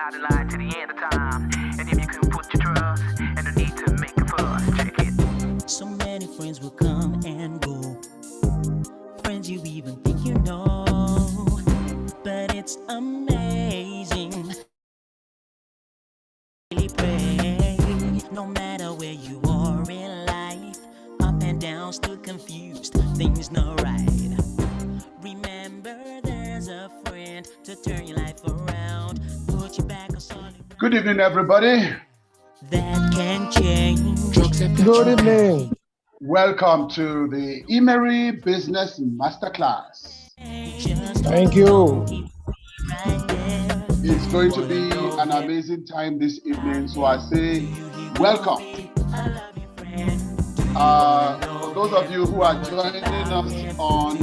ride the line to the end of time. And if you can put your trust and the need to make a fuss, check it. So many friends will come and go, friends you even think you know, but it's amazing. Really pray, no matter where you are in life, up and down, still confused, things not right. Remember, there's a friend to turn your life around, put you back on solid. Good evening, everybody. That can change. Good evening. Welcome to the IMMERI Business Masterclass. Thank you. It's going to be an amazing time this evening, so I say welcome. For those of you who are joining us on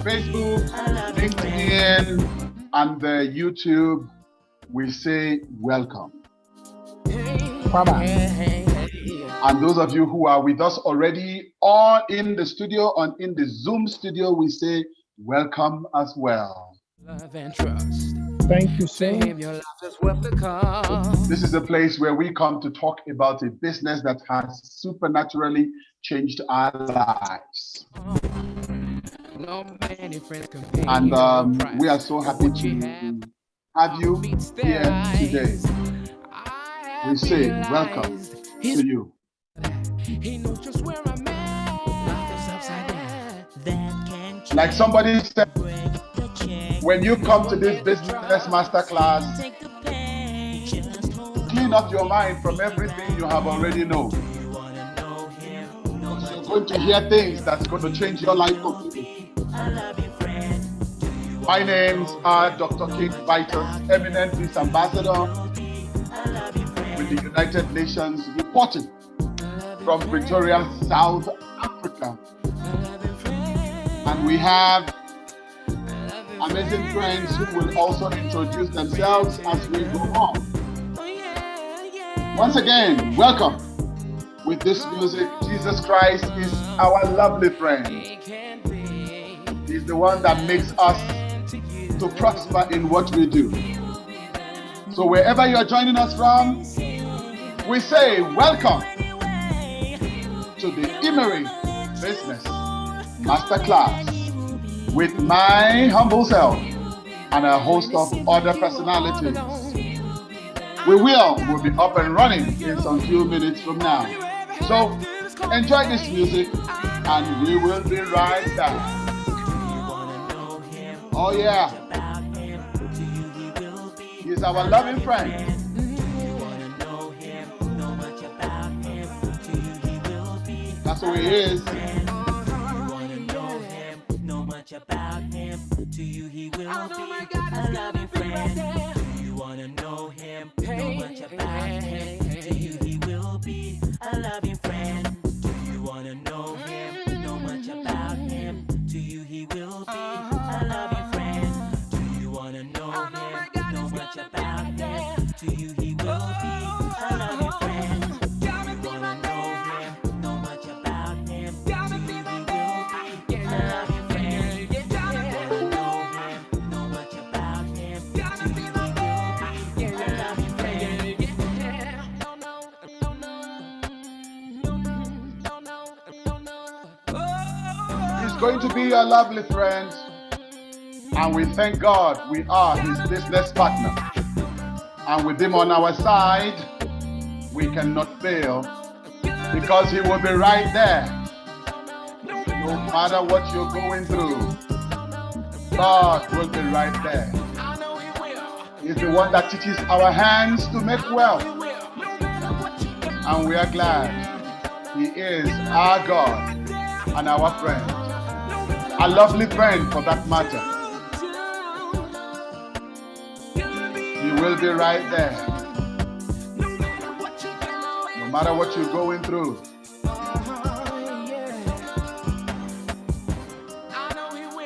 Facebook, LinkedIn, and the YouTube, we say welcome. Bye-bye. And those of you who are with us already or in the studio, in the Zoom studio, we say welcome as well. Love and trust. Thank you, sir. Your life is worth the cost. This is a place where we come to talk about a business that has supernaturally changed our lives. No many friends can pay And your price. we are so happy to have you here today. We say welcome to you. He knows just where I'm at. Life is upside down. That can change. Like somebody said, Break the chain. when you come to this business masterclass, Take the pain. Just hold clean up your mind from everything you have already known. you wanna know him. No much You're going to hear things that's going to change your life completely. I love you, friend. My names are Dr. King Vitus, eminent peace ambassador I love you, friend. with the United Nations, reporting from Pretoria, South Africa. And we have amazing friends who will also introduce themselves as we go on. Once again, welcome. With this music, Jesus Christ is our lovely friend. He's the one that makes us to prosper in what we do. So wherever you're joining us from, we say welcome to the IMMERI Business Masterclass with my humble self and a host of other personalities. We'll be up and running in some few minutes from now. So enjoy this music and we will be right back. Oh yeah, he's our loving friend. That's who he is. Know much about him. To you he will be. I love you, friend. Do you wanna know him? Know much about him. To you he will be. I love you, friend. Do you wanna know him? Know much about him. To you he will be. I love you, friend. Do you wanna know him? Know much about him. To you he will be. I love you, friend. Do you wanna know him? Know much about him. To you he will be. I love you, friend. Do you wanna know him? Know much about him. To you he will be. I love you, friend. He's going to be a lovely friend. And we thank God we are his business partner. And with him on our side, we cannot fail because he will be right there. No matter what you're going through, God will be right there. He's the one that teaches our hands to make wealth. And we are glad he is our God and our friend. A lovely friend for that matter. He will be right there. No matter what you're going through.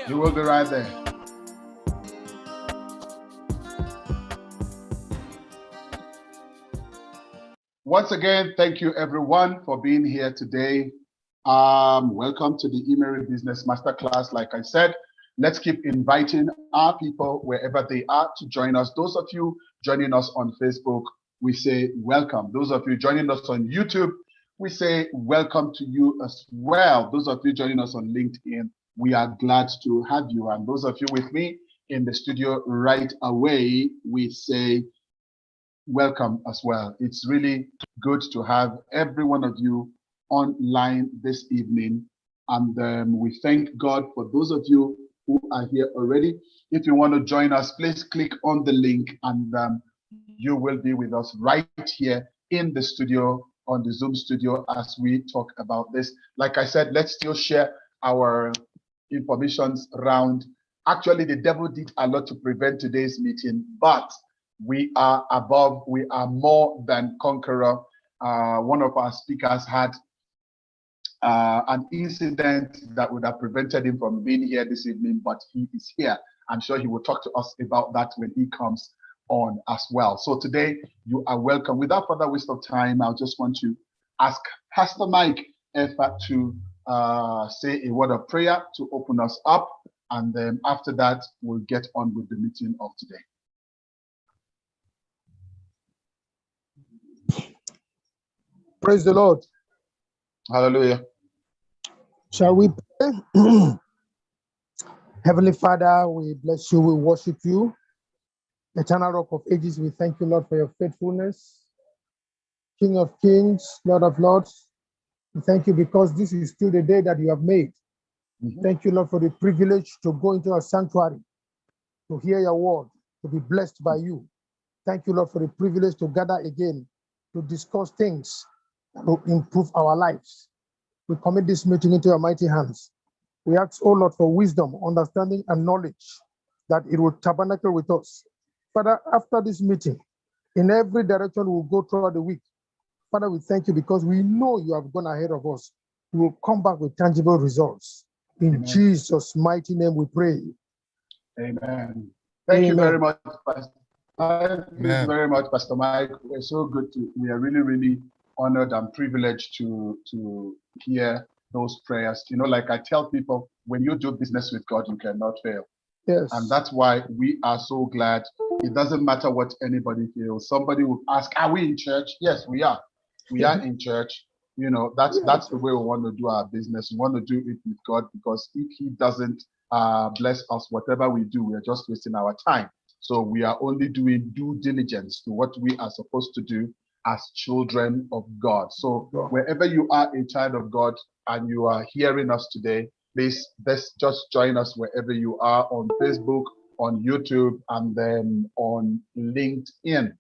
He will be right there. Once again, thank you everyone for being here today. Welcome to the IMMERI Business Masterclass. Like I said, Let's keep inviting our people wherever they are to join us. Those of you joining us on Facebook, we say welcome. Those of you joining us on YouTube, we say welcome to you as well. Those of you joining us on LinkedIn, we are glad to have you. And those of you with me in the studio right away, we say welcome as well. It's really good to have every one of you online this evening. And we thank God for those of you who are here already. If you want to join us, please click on the link and you will be with us right here in the studio, on the Zoom studio, as we talk about this. Like I said, let's still share our informations around. Actually, the devil did a lot to prevent today's meeting, but we are above, we are more than conqueror. One of our speakers had an incident that would have prevented him from being here this evening, but he is here. I'm sure he will talk to us about that when he comes on as well. So today you are welcome. Without further waste of time, I just want to ask Pastor Mike Effa to say a word of prayer to open us up, and then after that we'll get on with the meeting of today. Praise the Lord. Hallelujah. Shall we pray? Heavenly Father, we bless you, we worship you. Eternal Rock of Ages, we thank you, Lord, for your faithfulness. King of Kings, Lord of Lords, we thank you because this is still the day that you have made. Thank you, Lord, for the privilege to go into our sanctuary, to hear your word, to be blessed by you. Thank you, Lord, for the privilege to gather again, to discuss things that will improve our lives. We commit this meeting into your mighty hands. We ask, oh Lord, for wisdom, understanding, and knowledge, that it will tabernacle with us. Father, after this meeting, in every direction we'll go throughout the week, Father, we thank you because we know you have gone ahead of us. We will come back with tangible results. In Amen. Jesus' mighty name we pray. Amen. Thank you very much, Pastor. Thank you Amen. very much, Pastor Mike. We're so good we are really, really honored and privileged to hear those prayers. You know, like I tell people, when you do business with God, you cannot fail. Yes. And that's why we are so glad. It doesn't matter what anybody feels. Somebody will ask, are we in church? Yes, we are. We are in church. You know, that's the way we want to do our business. We want to do it with God, because if he doesn't bless us, whatever we do, we are just wasting our time. So we are only doing due diligence to what we are supposed to do as children of God. So wherever you are a child of God and you are hearing us today, please just join us wherever you are, on Facebook, on YouTube, and then on LinkedIn.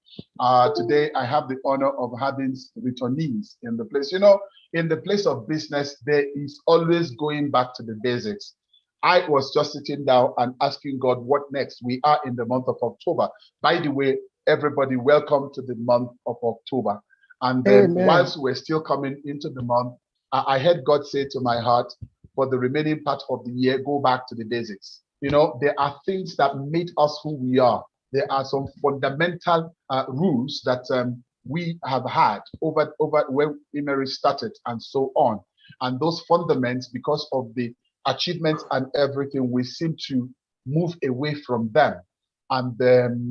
Today, I have the honor of having returnees in the place. You know, in the place of business, there is always going back to the basics. I was just sitting down and asking God, what next? We are in the month of October. By the way, everybody, welcome to the month of October. And then whilst we're still coming into the month, I heard God say to my heart, for the remaining part of the year, go back to the basics. You know, there are things that made us who we are. There are some fundamental rules that we have had over when IMMERI started and so on. And those fundamentals, because of the achievements and everything, we seem to move away from them. And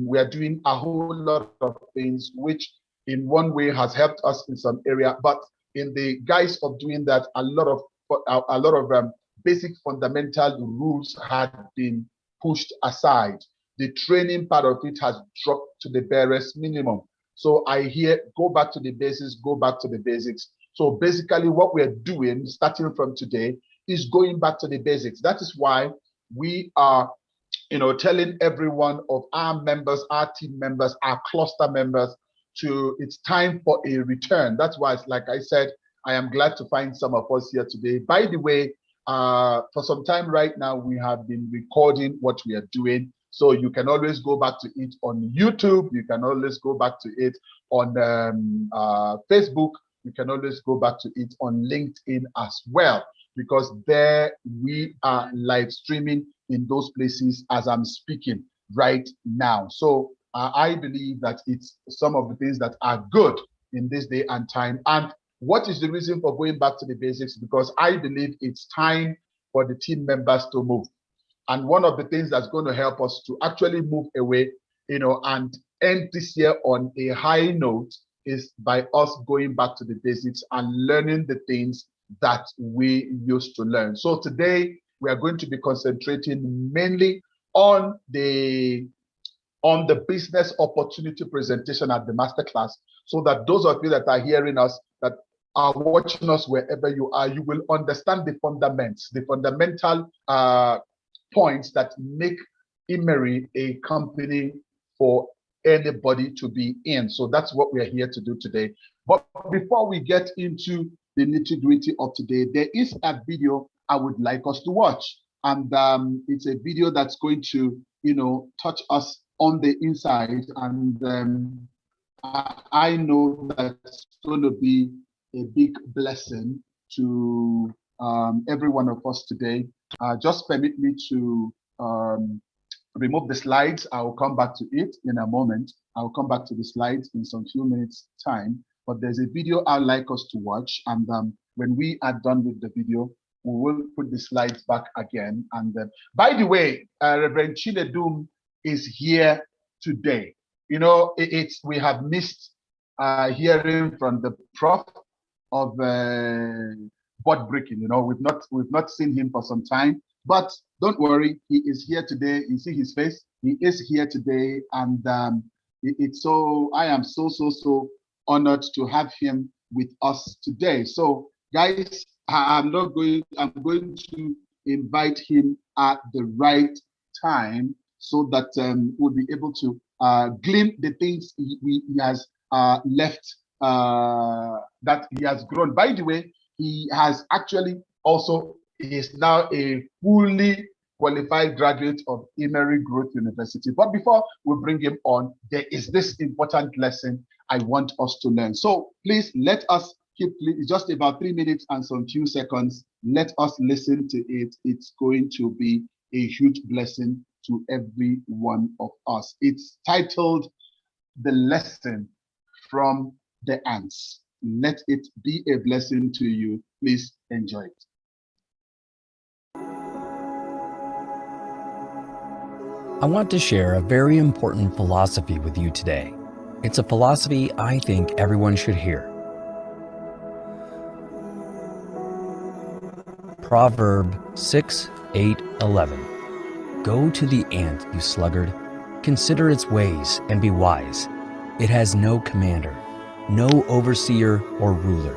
we are doing a whole lot of things, which in one way has helped us in some area. But in the guise of doing that, a lot of basic fundamental rules had been pushed aside. The training part of it has dropped to the barest minimum. So I hear, go back to the basics, go back to the basics. So basically what we're doing, starting from today, is going back to the basics. That is why we are, you know, telling every one of our members, our team members, our cluster members, it's time for a return. That's why, like I said, I am glad to find some of us here today. By the way, for some time right now, we have been recording what we are doing. So you can always go back to it on YouTube. You can always go back to it on Facebook. You can always go back to it on LinkedIn as well, because there we are live streaming in those places as I'm speaking right now. So I believe that it's some of the things that are good in this day and time. And what is the reason for going back to the basics? Because I believe it's time for the team members to move. And one of the things that's going to help us to actually move away, and end this year on a high note is by us going back to the basics and learning the things that we used to learn. So today we are going to be concentrating mainly on the business opportunity presentation at the masterclass, so that those of you that are hearing us, that are watching us wherever you are, you will understand the fundamentals, the fundamental points that make IMMERI a company for anybody to be in. So that's what we are here to do today. But before we get into the nitty-gritty of today, there is a video I would like us to watch. And it's a video that's going to, touch us on the inside. And I know that's going to be a big blessing to every one of us today. Just permit me to remove the slides. I will come back to it in a moment. I will come back to the slides in some few minutes time. But there's a video I'd like us to watch. And when we are done with the video, we will put the slides back again. And by the way, Reverend Chinedum is here today. We have missed hearing from the prof of board breaking. We've not seen him for some time, but don't worry, he is here today. You see his face. He is here today, and I am so honored to have him with us today. So, guys, I'm going to invite him at the right time so that we'll be able to glean the things he has left, that he has grown. By the way, he has actually he is now a fully qualified graduate of IMMERI Growth University. But before we bring him on, there is this important lesson I want us to learn. So please let us it's just about 3 minutes and some few seconds. Let us listen to it. It's going to be a huge blessing to every one of us. It's titled The Lesson from the Ants. Let it be a blessing to you. Please enjoy it. I want to share a very important philosophy with you today. It's a philosophy I think everyone should hear. Proverb 6:8-11. Go to the ant, you sluggard. Consider its ways and be wise. It has no commander, no overseer or ruler.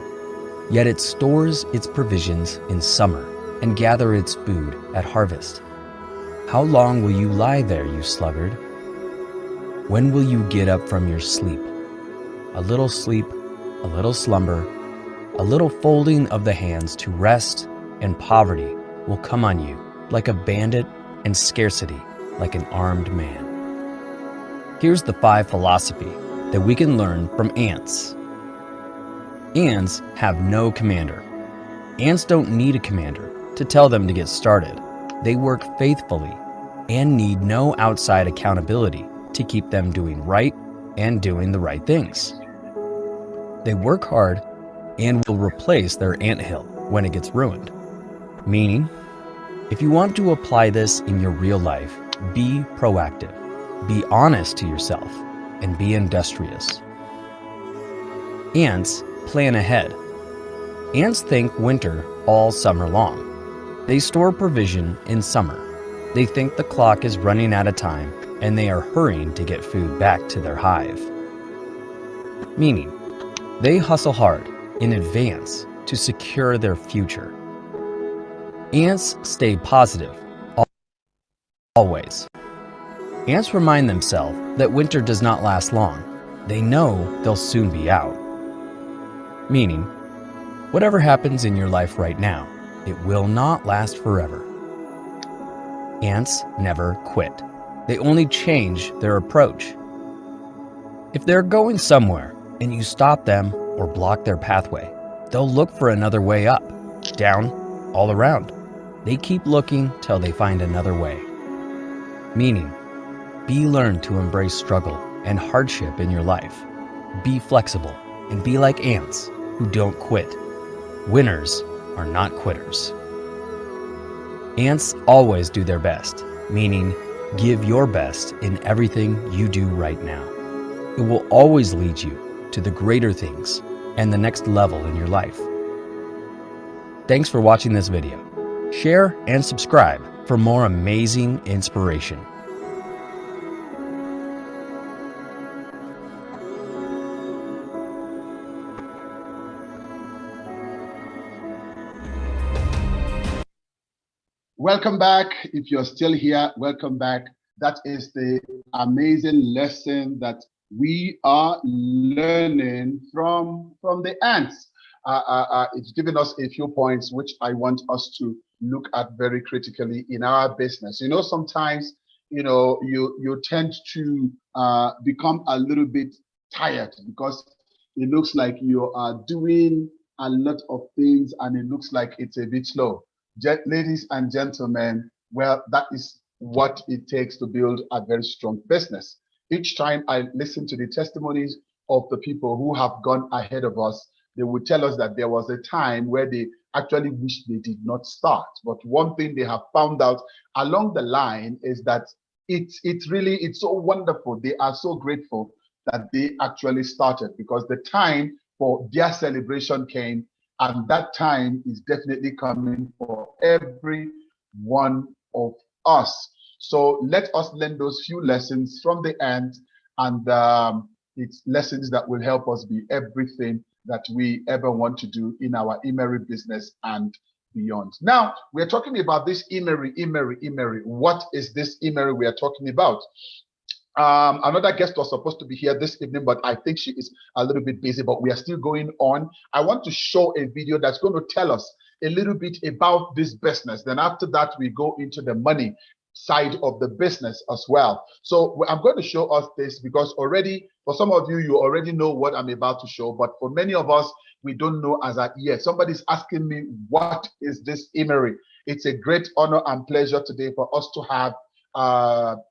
Yet it stores its provisions in summer and gather its food at harvest. How long will you lie there, you sluggard? When will you get up from your sleep? A little sleep, a little slumber, a little folding of the hands to rest, and poverty will come on you like a bandit and scarcity like an armed man. Here's the 5 philosophy that we can learn from ants. Ants have no commander. Ants don't need a commander to tell them to get started. They work faithfully and need no outside accountability to keep them doing right and doing the right things. They work hard and will replace their anthill when it gets ruined. Meaning, if you want to apply this in your real life, be proactive, be honest to yourself, and be industrious. Ants plan ahead. Ants think winter all summer long. They store provision in summer. They think the clock is running out of time and they are hurrying to get food back to their hive. Meaning, they hustle hard in advance to secure their future. Ants stay positive always. Ants remind themselves that winter does not last long. They know they'll soon be out. Meaning, whatever happens in your life right now, it will not last forever. Ants never quit. They only change their approach. If they're going somewhere and you stop them or block their pathway, they'll look for another way up, down, all around. They keep looking till they find another way. Meaning, learn to embrace struggle and hardship in your life. Be flexible and be like ants who don't quit. Winners are not quitters. Ants always do their best, meaning give your best in everything you do right now. It will always lead you to the greater things and the next level in your life. Thanks for watching this video. Share and subscribe for more amazing inspiration. Welcome back. If you're still here, welcome back. That is the amazing lesson that we are learning from the ants. It's given us a few points which I want us to look at very critically in our business. You know, sometimes, you know, you tend to become a little bit tired because it looks like you are doing a lot of things and it looks like it's a bit slow. Ladies and gentlemen, well, that is what it takes to build a very strong business. Each time I listen to the testimonies of the people who have gone ahead of us, they would tell us that there was a time where they actually wished they did not start. But one thing they have found out along the line is that it's so wonderful. They are so grateful that they actually started, because the time for their celebration came. And that time is definitely coming for every one of us. So let us learn those few lessons from the end, and it's lessons that will help us be everything that we ever want to do in our IMMERI business and beyond. Now, we're talking about this IMMERI. What is this IMMERI we are talking about? Another guest was supposed to be here this evening, but I think she is a little bit busy, but we are still going on. I want to show a video that's going to tell us a little bit about this business. Then after that, we go into the money side of the business as well. So I'm going to show us this because already, for some of you, you already know what I'm about to show, but for many of us, we don't know as of yet. Somebody's asking me, what is this IMMERI? It's a great honor and pleasure today for us to have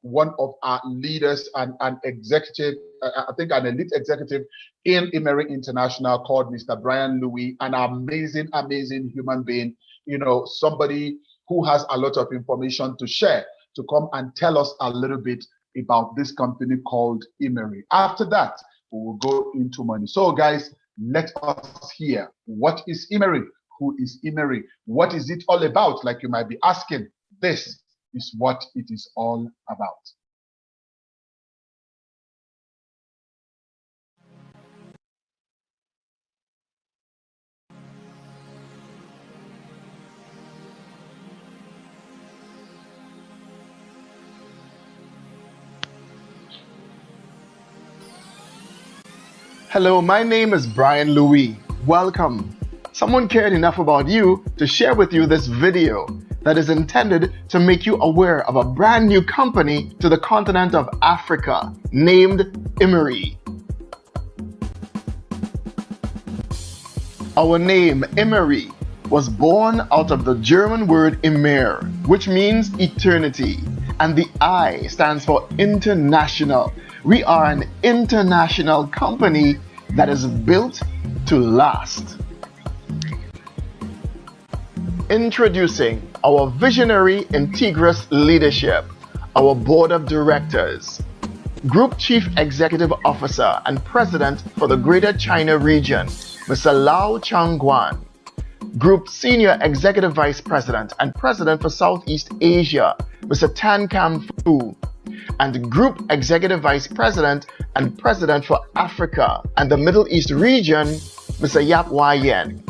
one of our leaders and an executive, I think an elite executive in IMMERI International, called Mr. Brian Louis, an amazing human being, you know, somebody who has a lot of information to share, to come and tell us a little bit about this company called IMMERI. After that, we will go into money. So guys, let us hear, what is IMMERI? Who is IMMERI? What is it all about? Like you might be asking. This is what it is all about. Hello, my name is Brian Louis. Welcome. Someone cared enough about you to share with you this video that is intended to make you aware of a brand new company to the continent of Africa named IMMERI. Our name, IMMERI, was born out of the German word immer, which means eternity, and the I stands for international. We are an international company that is built to last. Introducing our visionary integrous leadership, our board of directors, Group Chief Executive Officer and President for the Greater China region, Mr. Lau Changguan, Group Senior Executive Vice President and President for Southeast Asia, Mr. Tan Kam Fu, and Group Executive Vice President and President for Africa and the Middle East region, Mr. Yap Wai Yen.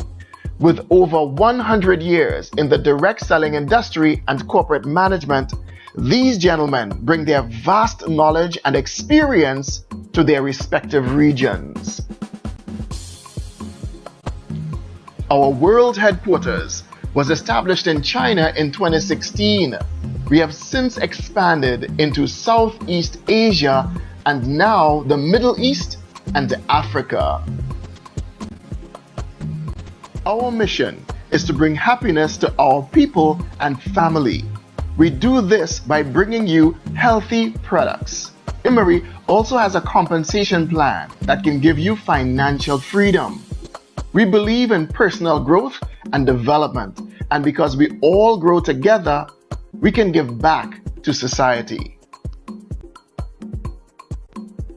With over 100 years in the direct selling industry and corporate management, these gentlemen bring their vast knowledge and experience to their respective regions. Our world headquarters was established in China in 2016. We have since expanded into Southeast Asia and now the Middle East and Africa. Our mission is to bring happiness to our people and family. We do this by bringing you healthy products. IMMERI also has a compensation plan that can give you financial freedom. We believe in personal growth and development, And because we all grow together, we can give back to society.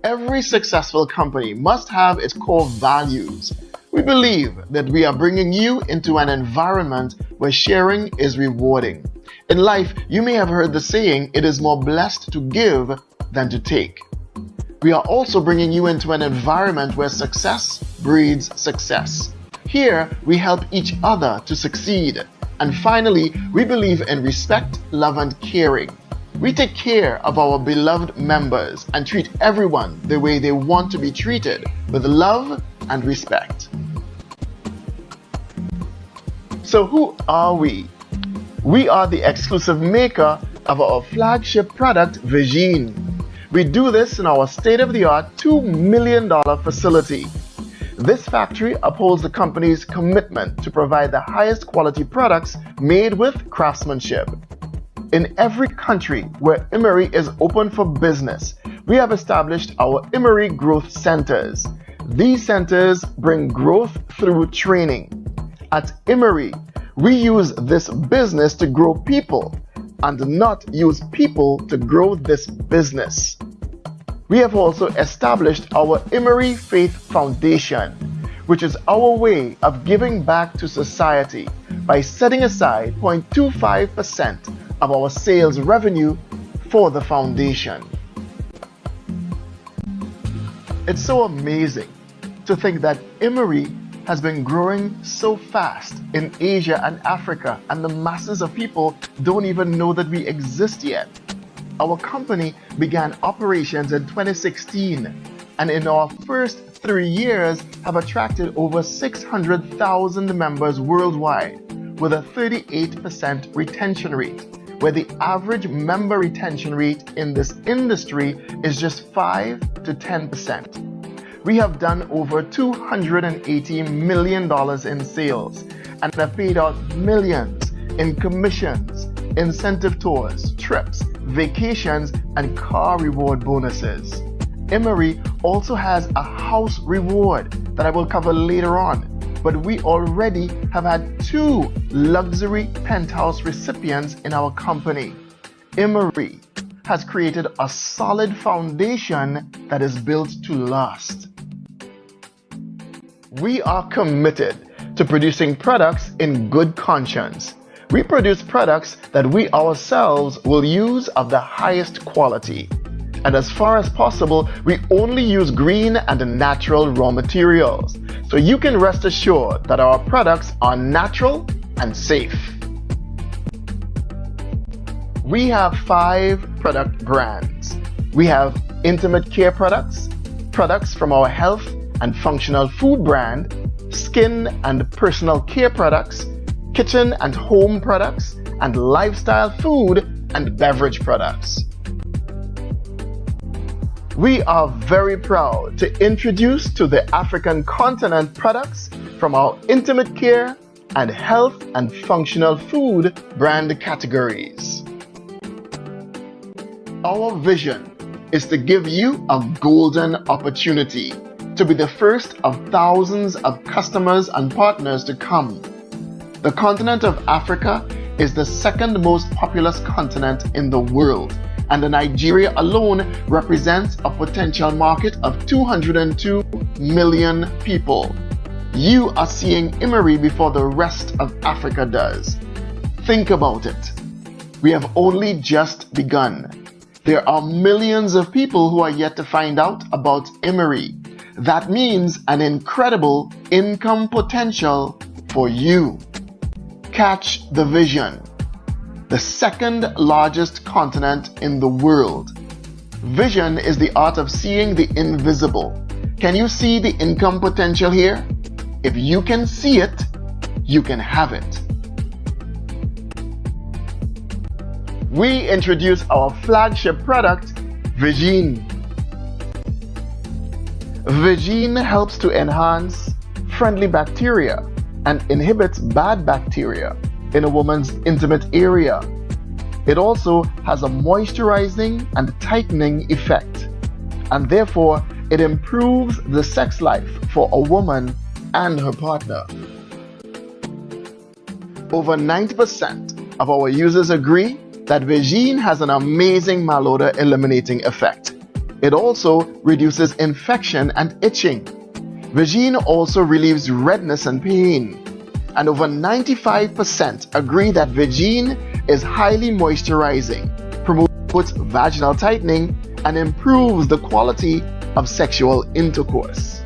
Every successful company must have its core values. We believe that we are bringing you into an environment where sharing is rewarding. In life, you may have heard the saying, it is more blessed to give than to take. We are also bringing you into an environment where success breeds success. Here, we help each other to succeed. And finally, we believe in respect, love, and caring. We take care of our beloved members and treat everyone the way they want to be treated, with love and respect. So who are we? We are the exclusive maker of our flagship product, Vitus. We do this in our state-of-the-art $2 million facility. This factory upholds the company's commitment to provide the highest quality products made with craftsmanship. In every country where IMMERI is open for business, we have established our IMMERI Growth Centers. These centers bring growth through training. At IMMERI, we use this business to grow people and not use people to grow this business. We have also established our IMMERI Faith Foundation, which is our way of giving back to society by setting aside 0.25% of our sales revenue for the foundation. It's so amazing to think that IMMERI has been growing so fast in Asia and Africa, and the masses of people don't even know that we exist yet. Our company began operations in 2016, and in our first 3 years have attracted over 600,000 members worldwide with a 38% retention rate, where the average member retention rate in this industry is just 5 to 10%. We have done over $280 million in sales and have paid out millions in commissions, incentive tours, trips, vacations, and car reward bonuses. IMMERI also has a house reward that I will cover later on, but we already have had 2 luxury penthouse recipients in our company. IMMERI has created a solid foundation that is built to last. We are committed to producing products in good conscience. We produce products that we ourselves will use of the highest quality. And as far as possible, we only use green and natural raw materials. So you can rest assured that our products are natural and safe. We have 5 product brands. We have intimate care products, products from our health and functional food brand, skin and personal care products, kitchen and home products, and lifestyle food and beverage products. We are very proud to introduce to the African continent products from our intimate care and health and functional food brand categories. Our vision is to give you a golden opportunity to be the first of thousands of customers and partners to come. The continent of Africa is the 2nd most populous continent in the world, and Nigeria alone represents a potential market of 202 million people. You are seeing IMMERI before the rest of Africa does. Think about it. We have only just begun. There are millions of people who are yet to find out about IMMERI. That means an incredible income potential for you. Catch the vision. The 2nd largest continent in the world. Vision is the art of seeing the invisible. Can you see the income potential here? If you can see it, you can have it. We introduce our flagship product, Vitus. Vitus helps to enhance friendly bacteria and inhibits bad bacteria in a woman's intimate area. It also has a moisturizing and tightening effect, and therefore it improves the sex life for a woman and her partner. Over 90% of our users agree that Vigine has an amazing malodor eliminating effect. It also reduces infection and itching. Vigine also relieves redness and pain. And over 95% agree that Vigine is highly moisturizing, promotes vaginal tightening, and improves the quality of sexual intercourse.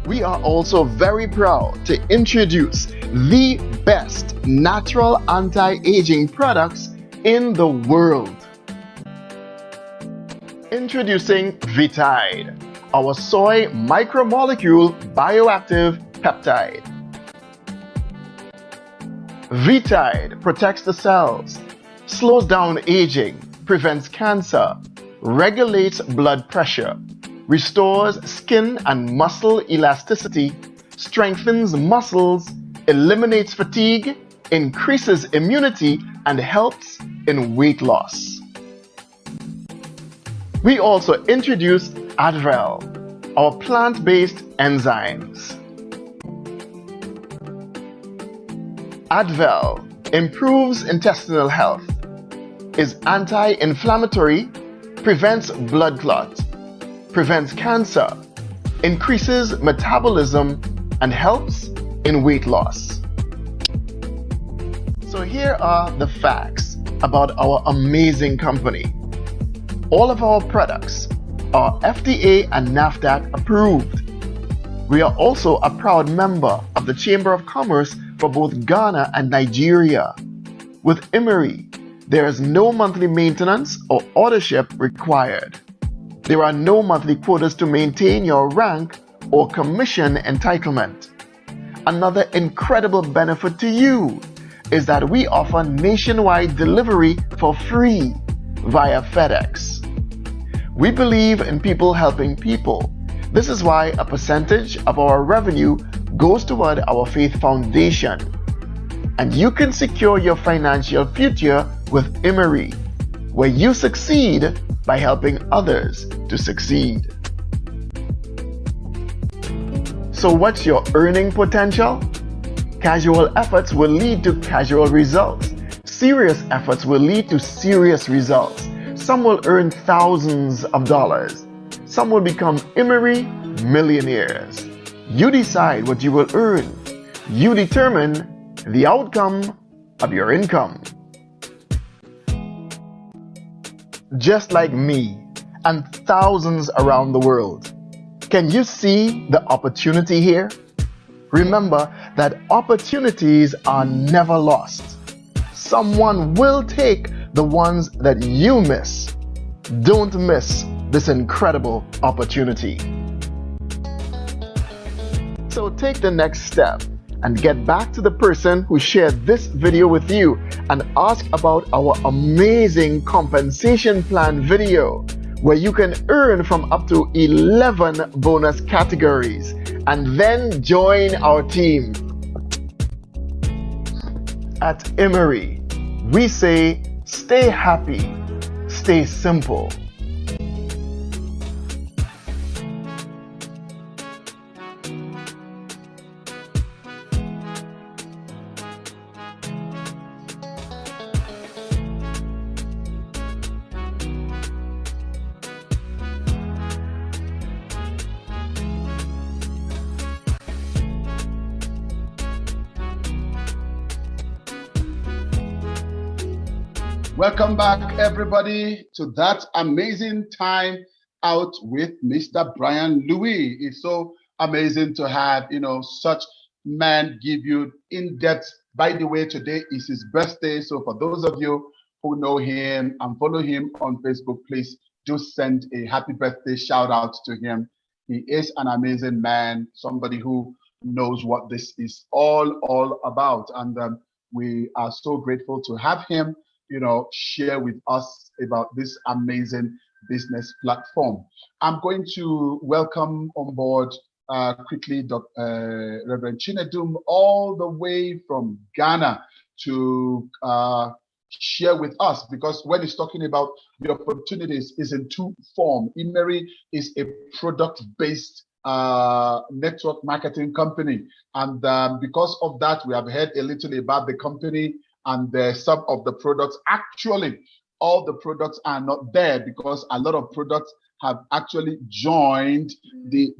We are also very proud to introduce the best natural anti-aging products in the world. Introducing Vitide, our soy micromolecule bioactive peptide. Vitide protects the cells, slows down aging, prevents cancer, regulates blood pressure, restores skin and muscle elasticity, strengthens muscles, eliminates fatigue, increases immunity, and helps in weight loss. We also introduced Advel, our plant-based enzymes. Advel improves intestinal health, is anti-inflammatory, prevents blood clot, prevents cancer, increases metabolism, and helps in weight loss. So here are the facts about our amazing company. All of our products are FDA and NAFDAC approved. We are also a proud member of the Chamber of Commerce for both Ghana and Nigeria. With IMMERI, there is no monthly maintenance or auditorship required. There are no monthly quotas to maintain your rank or commission entitlement. Another incredible benefit to you is that we offer nationwide delivery for free via FedEx. We believe in people helping people. This is why a percentage of our revenue goes toward our faith foundation. And you can secure your financial future with IMMERI, where you succeed by helping others to succeed. So what's your earning potential? Casual efforts will lead to casual results. Serious efforts will lead to serious results. Some will earn thousands of dollars. Some will become IMMERI millionaires. You decide what you will earn. You determine the outcome of your income. Just like me and thousands around the world, can you see the opportunity here? Remember that opportunities are never lost. Someone will take the ones that you miss. Don't miss this incredible opportunity. So take the next step and get back to the person who shared this video with you and ask about our amazing compensation plan video, where you can earn from up to 11 bonus categories and then join our team. At IMMERI, we say, stay happy, stay simple. Welcome back, everybody, to that amazing time out with Mr. Brian Louis. It's so amazing to have, such man give you in-depth. By the way, today is his birthday. So for those of you who know him and follow him on Facebook, please do send a happy birthday shout out to him. He is an amazing man, somebody who knows what this is all about. And we are so grateful to have him share with us about this amazing business platform. I'm going to welcome on board quickly Reverend Chinedum, all the way from Ghana, to share with us, because when he's talking about the opportunities is in two forms. IMMERI is a product-based network marketing company. And because of that, we have heard a little about the company and some of the products. Actually, all the products are not there because a lot of products have actually joined the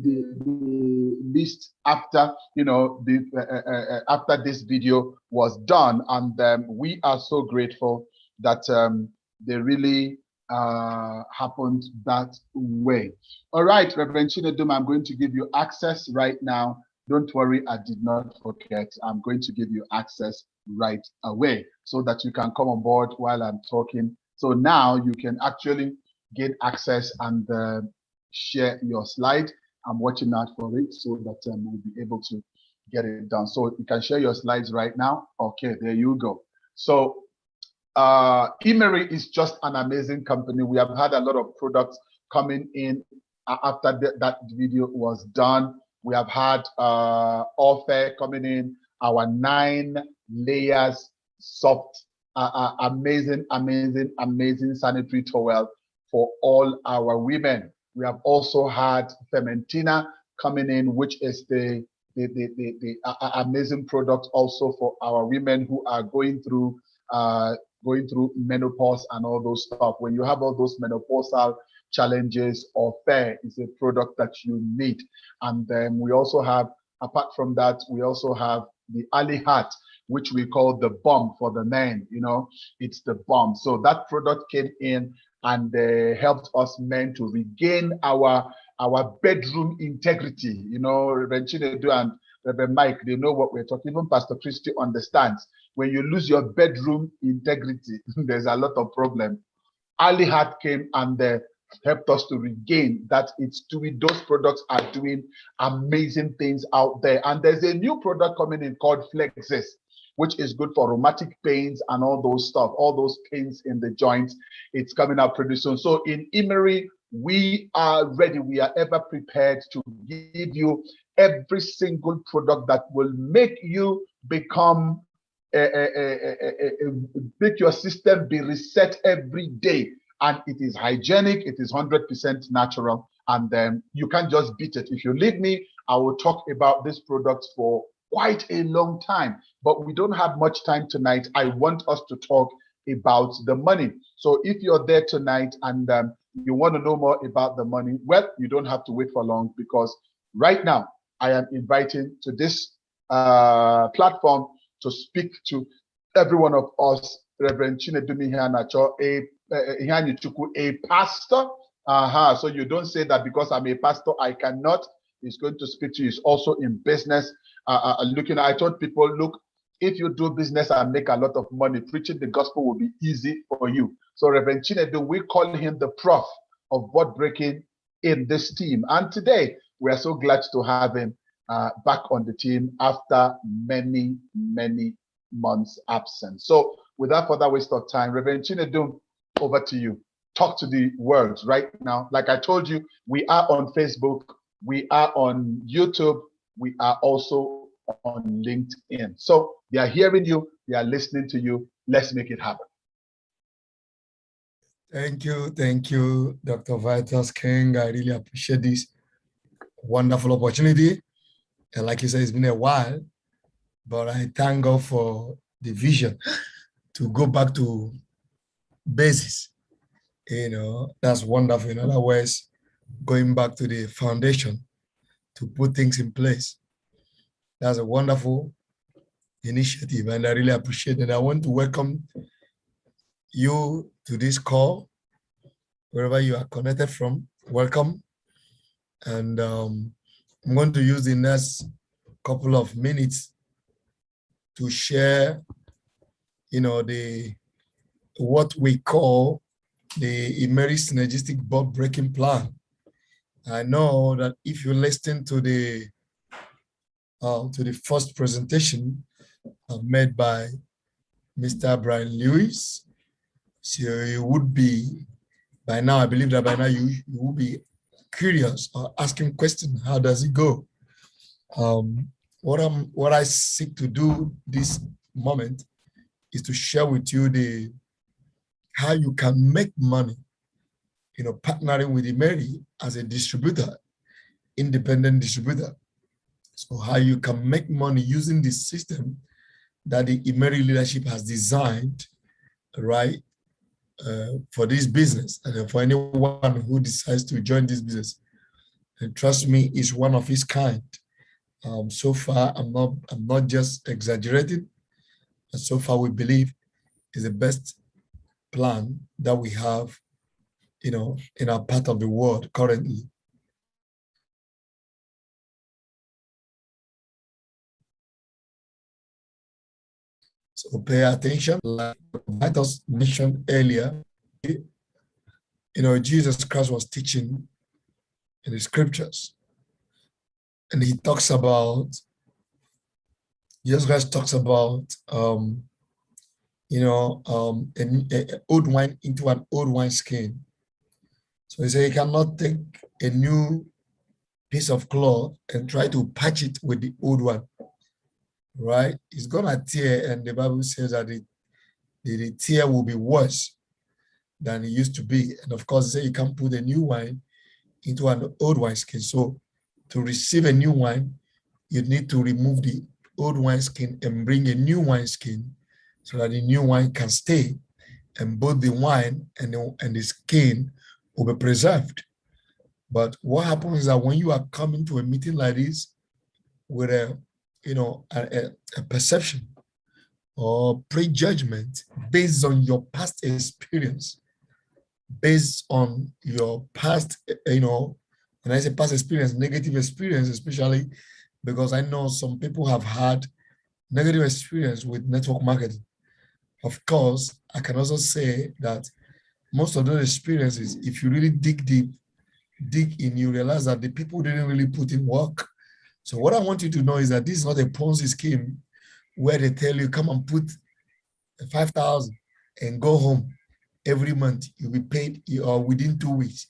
list after, you know, after this video was done. And we are so grateful that they really happened that way. All right, Reverend Chinedum, I'm going to give you access right now. Don't worry, I did not forget. I'm going to give you access right away so that you can come on board while I'm talking. So now you can actually get access and share your slide. I'm watching out for it so that we'll be able to get it done. So you can share your slides right now. Okay, there you go. So IMMERI is just an amazing company. We have had a lot of products coming in after that video was done. We have had offer coming in, our 9 layers soft, amazing sanitary towel for all our women. We have also had Fementina coming in, which is the amazing product also for our women who are going through menopause and all those stuff. When you have all those menopausal challenges, or fair is a product that you need. And then we also have, apart from that, we also have the Ali Hat, which we call the bomb for the men. You know, it's the bomb. So that product came in and helped us men to regain our bedroom integrity. You know, Reverend Chinedu and Reverend Mike, they know what we're talking. Even Pastor Christy understands. When you lose your bedroom integrity, there's a lot of problem. Ali Hat came and helped us to regain that. It's doing, those products are doing amazing things out there. And there's a new product coming in called Flexis, which is good for rheumatic pains and all those stuff, all those pains in the joints. It's coming out pretty soon. So in IMMERI, we are ready. We are ever prepared to give you every single product that will make you become make your system be reset every day. And it is hygienic, it is 100% natural, and then you can't just beat it. If you leave me, I will talk about this product for quite a long time, but we don't have much time tonight. I want us to talk about the money. So if you're there tonight and you want to know more about the money, well, you don't have to wait for long, because right now I am inviting to this platform to speak to every one of us, Reverend Chinedumi Hianacho, a pastor. So you don't say that because I'm a pastor, I cannot. He's going to speak to you. He's also in business. I told people, look, if you do business and make a lot of money, preaching the gospel will be easy for you. So Reverend Chinedu, we call him the prof of board breaking in this team. And today, we are so glad to have him back on the team after many months absence. So without further waste of time, Reverend Chinedu, over to you. Talk to the world right now. Like I told you, we are on Facebook, we are on YouTube, we are also on LinkedIn. So they are hearing you, they are listening to you. Let's make it happen. Thank you, Dr. Vitus King. I really appreciate this wonderful opportunity. And like you said, it's been a while, but I thank God for the vision to go back to basis. You know, that's wonderful. In other words, going back to the foundation to put things in place. That's a wonderful initiative, and I really appreciate it. I want to welcome you to this call, wherever you are connected from. Welcome. And I'm going to use the next couple of minutes to share, you know, what we call the IMMERI synergistic board breaking plan. I know that if you listen to the first presentation made by Mr. Brian Lewis, so you would be, by now, I believe that by now you will be curious or asking questions, how does it go? What I seek to do this moment is to share with you how you can make money, you know, partnering with IMMERI as a distributor independent distributor. So how you can make money using this system that the IMMERI leadership has designed, right, for this business, and for anyone who decides to join this business. And trust me, it's one of its kind. So far, I'm not just exaggerating. And so far, we believe is the best plan that we have, in our part of the world currently. So pay attention, like Vitus mentioned earlier. Jesus Christ was teaching in the scriptures, and Jesus Christ talks about old wine into an old wine skin. So he said you cannot take a new piece of cloth and try to patch it with the old one, right? It's gonna tear, and the Bible says that the tear will be worse than it used to be. And of course, say you can't put a new wine into an old wine skin. So to receive a new wine, you need to remove the old wine skin and bring a new wine skin so that the new wine can stay, and both the wine and the skin will be preserved. But what happens is that when you are coming to a meeting like this with a perception or prejudgment based on your past experience, based on your past, when I say past experience, negative experience, especially because I know some people have had negative experience with network marketing. Of course, I can also say that most of those experiences, if you really dig in, you realize that the people didn't really put in work. So what I want you to know is that this is not a Ponzi scheme where they tell you, come and put 5,000 and go home. Every month you'll be paid, or within 2 weeks,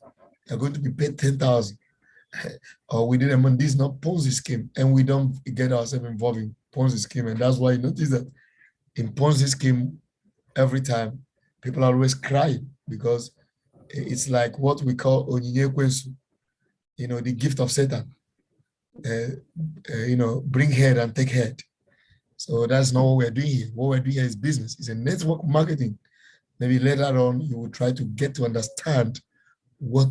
you're going to be paid 10,000. Or within a month. This is not Ponzi scheme, and we don't get ourselves involved in Ponzi scheme. And that's why you notice that in Ponzi scheme, every time people are always crying, because it's like what we call onyinye ekwensu, the gift of Satan. Bring head and take head. So that's not what we're doing here. What we're doing here is business. It's a network marketing. Maybe later on, you will try to get to understand what,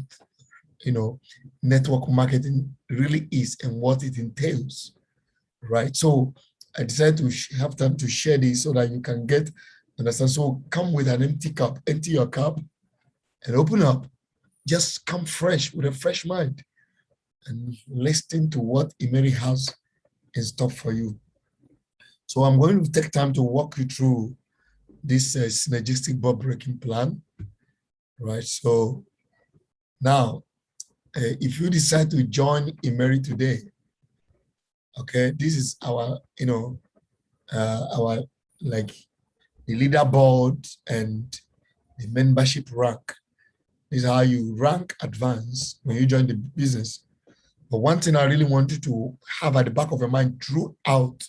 network marketing really is and what it entails, right? So I decided to have time to share this so that you can understand. So come with an empty cup, empty your cup and open up. Just come fresh with a fresh mind and listen to what IMMERI has in store for you. So I'm going to take time to walk you through this synergistic bulb breaking plan, right? So now, if you decide to join IMMERI today, okay, this is our, the leaderboard and the membership rank. This is how you rank advance when you join the business. But one thing I really want you to have at the back of your mind throughout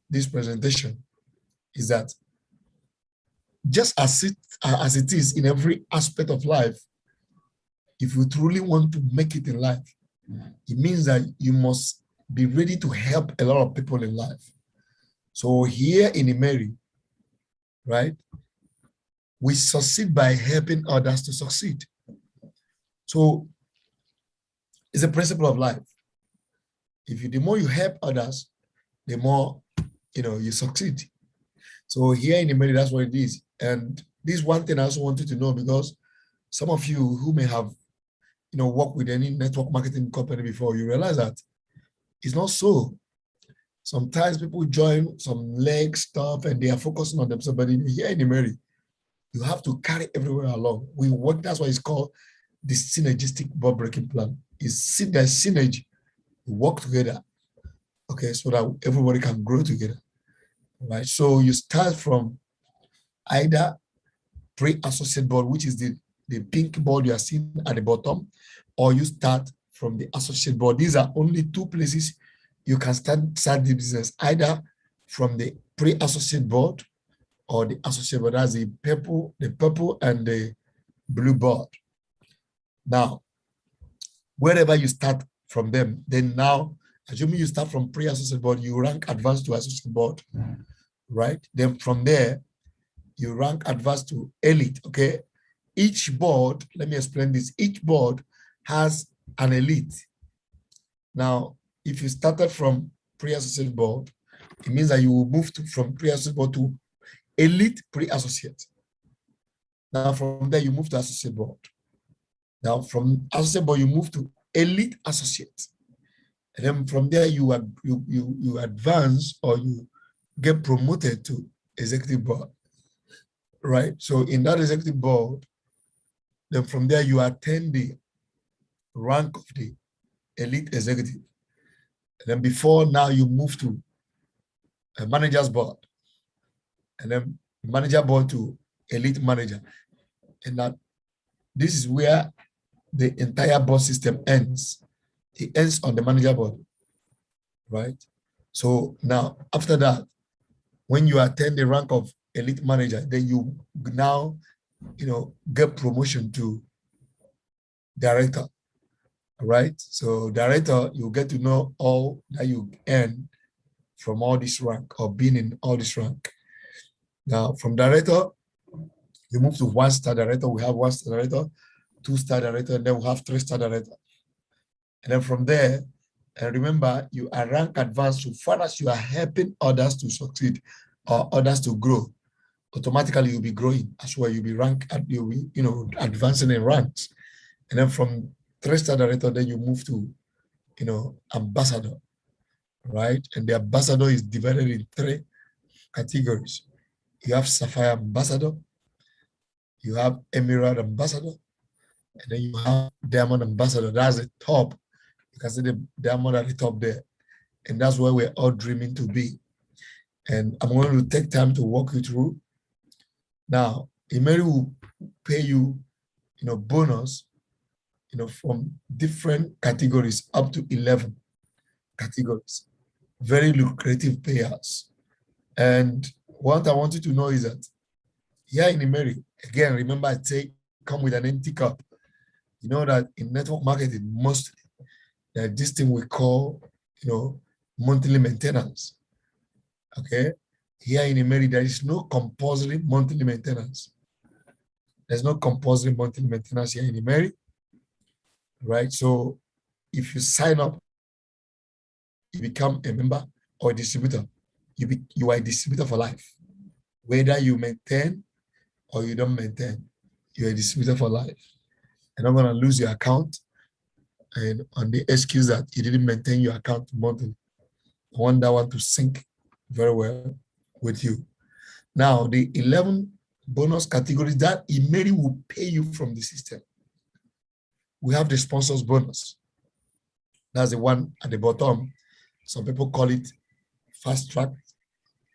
this presentation is that just as it is in every aspect of life, if you truly want to make it in life, it means that you must be ready to help a lot of people in life. So here in IMMERI, right, we succeed by helping others to succeed. So it's a principle of life. The more you help others, the more you succeed. So here in IMMERI, that's what it is. And this is one thing I also wanted to know, because some of you who may have worked with any network marketing company before, you realize that it's not so. Sometimes people join some leg stuff and they are focusing on themselves, but here in IMMERI, you have to carry everywhere along. We work, that's why it's called the synergistic bulb breaking plan. It's there's synergy. We work together, okay, so that everybody can grow together, right? So you start from either pre-associate board, which is the pink board you are seeing at the bottom, or you start from the associate board. These are only two places you can start the business, either from the pre-associate board or the associate board. That's the purple and the blue board. Now, wherever you start from them. Then now, assuming you start from pre-associate board, you rank advanced to associate board, right? Then from there, you rank advanced to elite, okay? Each board, let me explain this, each board has an elite. Now, if you started from pre-associate board, it means that you will move from pre-associate board to elite pre-associate. Now, from there, you move to associate board. Now, from associate board, you move to elite associate. And then from there, you advance or you get promoted to executive board, right? So in that executive board, then from there, you attain the rank of the elite executive. And then before now, you move to a manager's board. And then manager board to elite manager. And that this is where the entire board system ends. It ends on the manager board, right? So now, after that, when you attain the rank of elite manager, then you now, get promotion to director, right? So director, you get to know all that you earn from all this rank or being in all this rank. Now, from director, you move to 1-star director. We have 1-star director, 2-star director, and then we have 3-star director. And then from there, and remember, you are rank advanced so far as you are helping others to succeed or others to grow. Automatically, you'll be growing as well. You'll be ranked, you'll be, advancing in ranks. And then from 3-star director, then you move to, ambassador, right? And the ambassador is divided in 3 categories. You have Sapphire ambassador, you have Emerald ambassador, and then you have Diamond ambassador. That's the top. You can see the diamond at the top there. And that's where we're all dreaming to be. And I'm going to take time to walk you through. Now, IMMERI will pay you, bonus, from different categories up to 11 categories. Very lucrative payouts. And what I want you to know is that here in IMMERI, again, remember I say come with an empty cup. You know that in network marketing, mostly, there's this thing we call, monthly maintenance. Okay? Here in IMMERI, there is no compulsory monthly maintenance. There's no compulsory monthly maintenance here in IMMERI, right? So if you sign up, you become a member or a distributor. You are a distributor for life. Whether you maintain or you don't maintain, you're a distributor for life. You're not going to lose your account and on the excuse that you didn't maintain your account monthly. I want that one to sync very well with you. Now, the 11 bonus categories that IMMERI will pay you from the system. We have the sponsors bonus. That's the one at the bottom. Some people call it fast track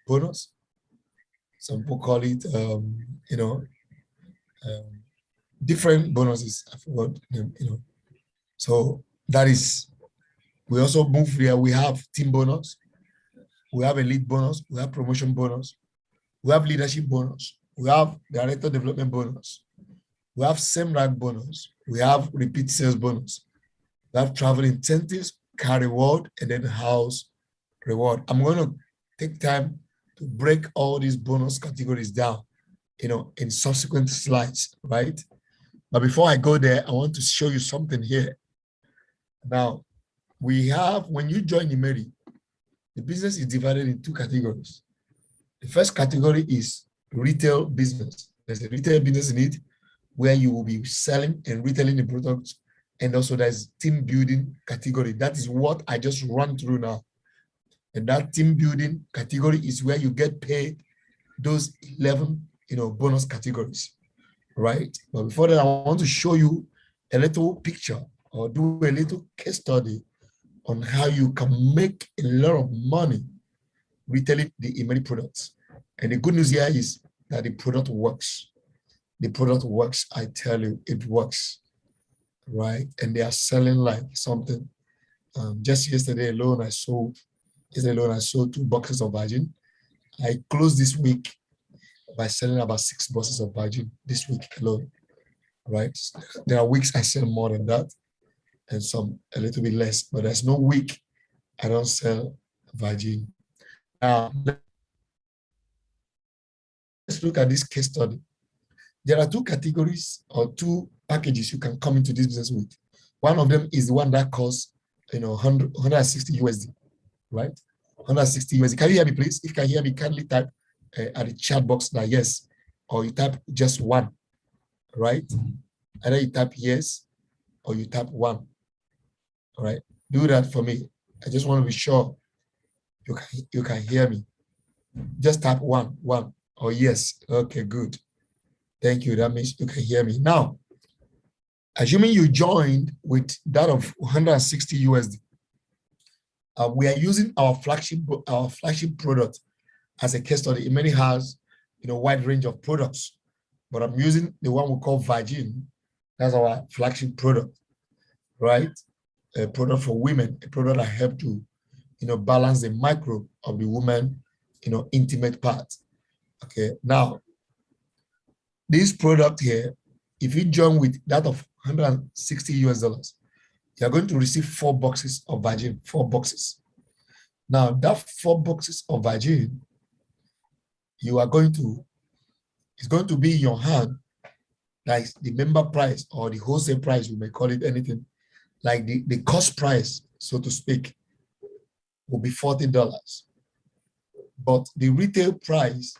bonus. Some people call it, different bonuses. I forgot them, So that is, we also move here. We have team bonus. We have elite bonus. We have promotion bonus. We have leadership bonus. We have director development bonus. We have same rank bonus. We have repeat sales bonus. We have travel incentives, car reward, and then house reward. I'm going to take time to break all these bonus categories down, in subsequent slides, right? But before I go there, I want to show you something here. Now, we have, when you join IMMERI, the business is divided in 2 categories. The first category is retail business. There's a retail business in it where you will be selling and retailing the products. And also there's team building category. That is what I just run through now. And that team building category is where you get paid those 11, bonus categories, right? But before that, I want to show you a little picture or do a little case study on how you can make a lot of money retailing the IMMERI products. And the good news here is that the product works. The product works, I tell you, it works, right? And they are selling like something. Just yesterday alone, I sold 2 boxes of Virgin. I closed this week by selling about 6 boxes of Virgin this week alone, right? There are weeks I sell more than that. and some a little bit less, but there's no week I don't sell virgin. Now, let's look at this case study. There are two categories or two packages you can come into this business with. One of them is the one that costs, 160 USD, right? 160 USD. Can you hear me, please? If you can hear me, kindly type at the chat box that yes, or you type just one, right? Either you type yes or you type one. All right, do that for me. I just want to be sure you can hear me. Just type one or yes. Okay, good. Thank you. That means you can hear me. Now, assuming you joined with that of 160 USD, we are using our flagship product as a case study. IMMERI has a wide range of products, but I'm using the one we call Virgin. That's our flagship product, right? A product for women, a product that help to balance the micro of the woman intimate part. Okay, now this product here, if you join with that of 160 US dollars, you're going to receive 4 boxes of Virgin, 4 boxes. Now that 4 boxes of Virgin, it's going to be in your hand, like the member price or the wholesale price, you may call it anything, like the cost price, so to speak, will be $40. But the retail price,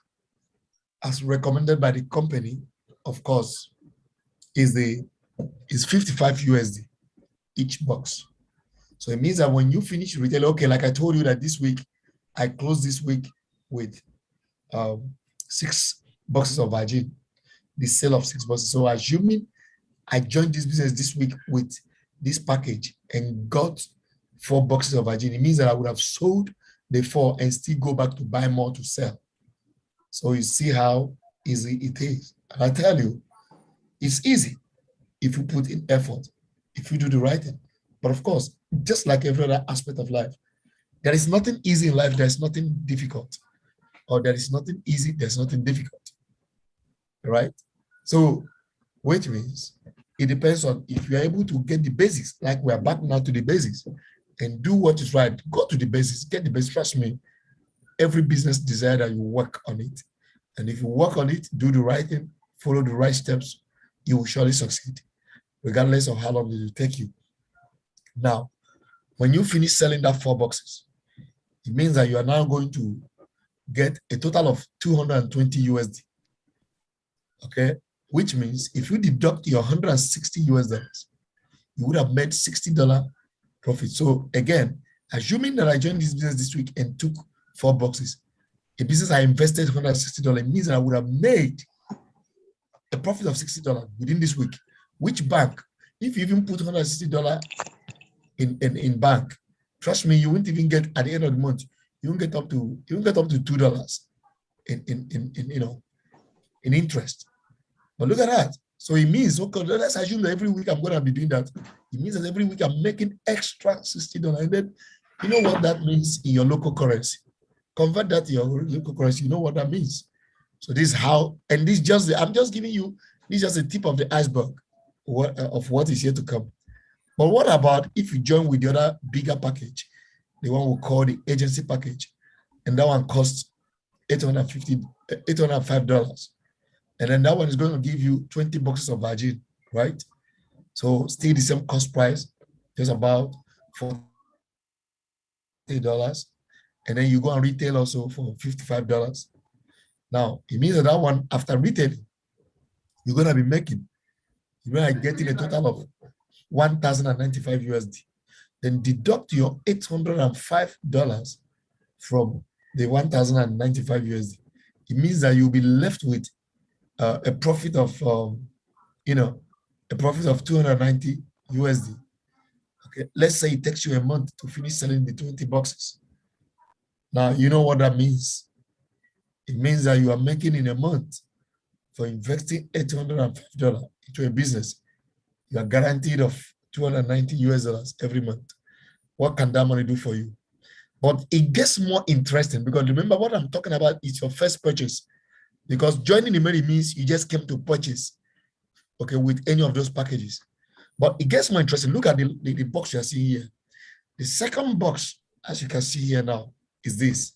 as recommended by the company, of course, is 55 USD each box. So it means that when you finish retail, okay, like I told you that this week, I closed this week with 6 boxes of Virgin, the sale of 6 boxes. So assuming I joined this business this week with this package and got 4 boxes of Virgin, it means that I would have sold the 4 and still go back to buy more to sell. So you see how easy it is. And I tell you, it's easy if you put in effort, if you do the right thing. But of course, just like every other aspect of life, there is nothing easy in life, there's nothing difficult. Or there is nothing easy, there's nothing difficult. Right? So, which means it depends on if you're able to get the basics, like we're back now to the basics, and do what is right. Go to the basics, get the basics. Trust me, every business desire that you work on it. And if you work on it, do the right thing, follow the right steps, you will surely succeed, regardless of how long it will take you. Now, when you finish selling that 4 boxes, it means that you are now going to get a total of 220 USD. Okay, which means if you deduct your 160 US dollars, you would have made $60 profit. So again, assuming that I joined this business this week and took 4 boxes, a business I invested $160 means that I would have made a profit of $60 within this week. Which bank, if you even put $160 in bank, trust me, you won't even get at the end of the month, you won't get up to $2 in interest. But look at that. So it means, okay, let's assume that every week I'm going to be doing that. It means that every week I'm making extra $60. And then you know what that means in your local currency. Convert that to your local currency. You know what that means. So this is how, and this just, I'm just giving you, this is just the tip of the iceberg of what is here to come. But what about if you join with the other bigger package, the one we call the agency package, and that one costs $805. And then that one is going to give you 20 boxes of Virgin, right? So still the same cost price, just about $40. And then you go and retail also for $55. Now, it means that one, after retailing, you're going to be making, you're going to be getting a total of 1,095 USD. Then deduct your $805 from the 1,095 USD. It means that you'll be left with a profit of, a profit of 290 USD. Okay, let's say it takes you a month to finish selling the 20 boxes. Now, you know what that means. It means that you are making in a month for investing $805 into a business. You are guaranteed of 290 US dollars every month. What can that money do for you? But it gets more interesting because remember what I'm talking about is your first purchase. Because joining IMMERI means you just came to purchase, okay, with any of those packages. But it gets more interesting. Look at the box you are seeing here. The second box, as you can see here now, is this.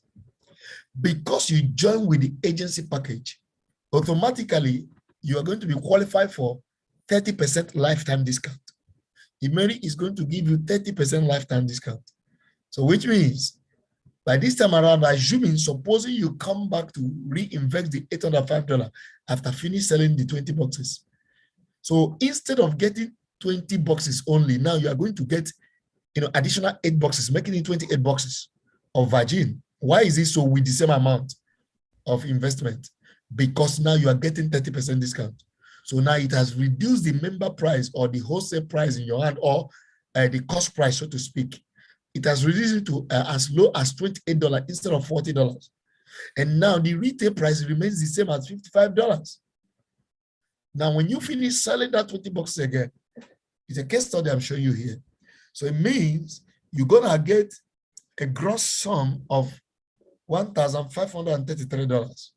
Because you join with the agency package, automatically you are going to be qualified for 30% lifetime discount. IMMERI is going to give you 30% lifetime discount. So which means by this time around, assuming, supposing you come back to reinvest the $805 after finish selling the 20 boxes. So instead of getting 20 boxes only, now you are going to get, additional 8 boxes, making it 28 boxes of Virgin. Why is it so with the same amount of investment? Because now you are getting 30% discount. So now it has reduced the member price or the wholesale price in your hand, or the cost price, so to speak. It has reduced it to as low as $28 instead of $40. And now the retail price remains the same as $55. Now, when you finish selling that 20 boxes again, it's a case study I'm showing you here. So it means you're gonna get a gross sum of $1,533.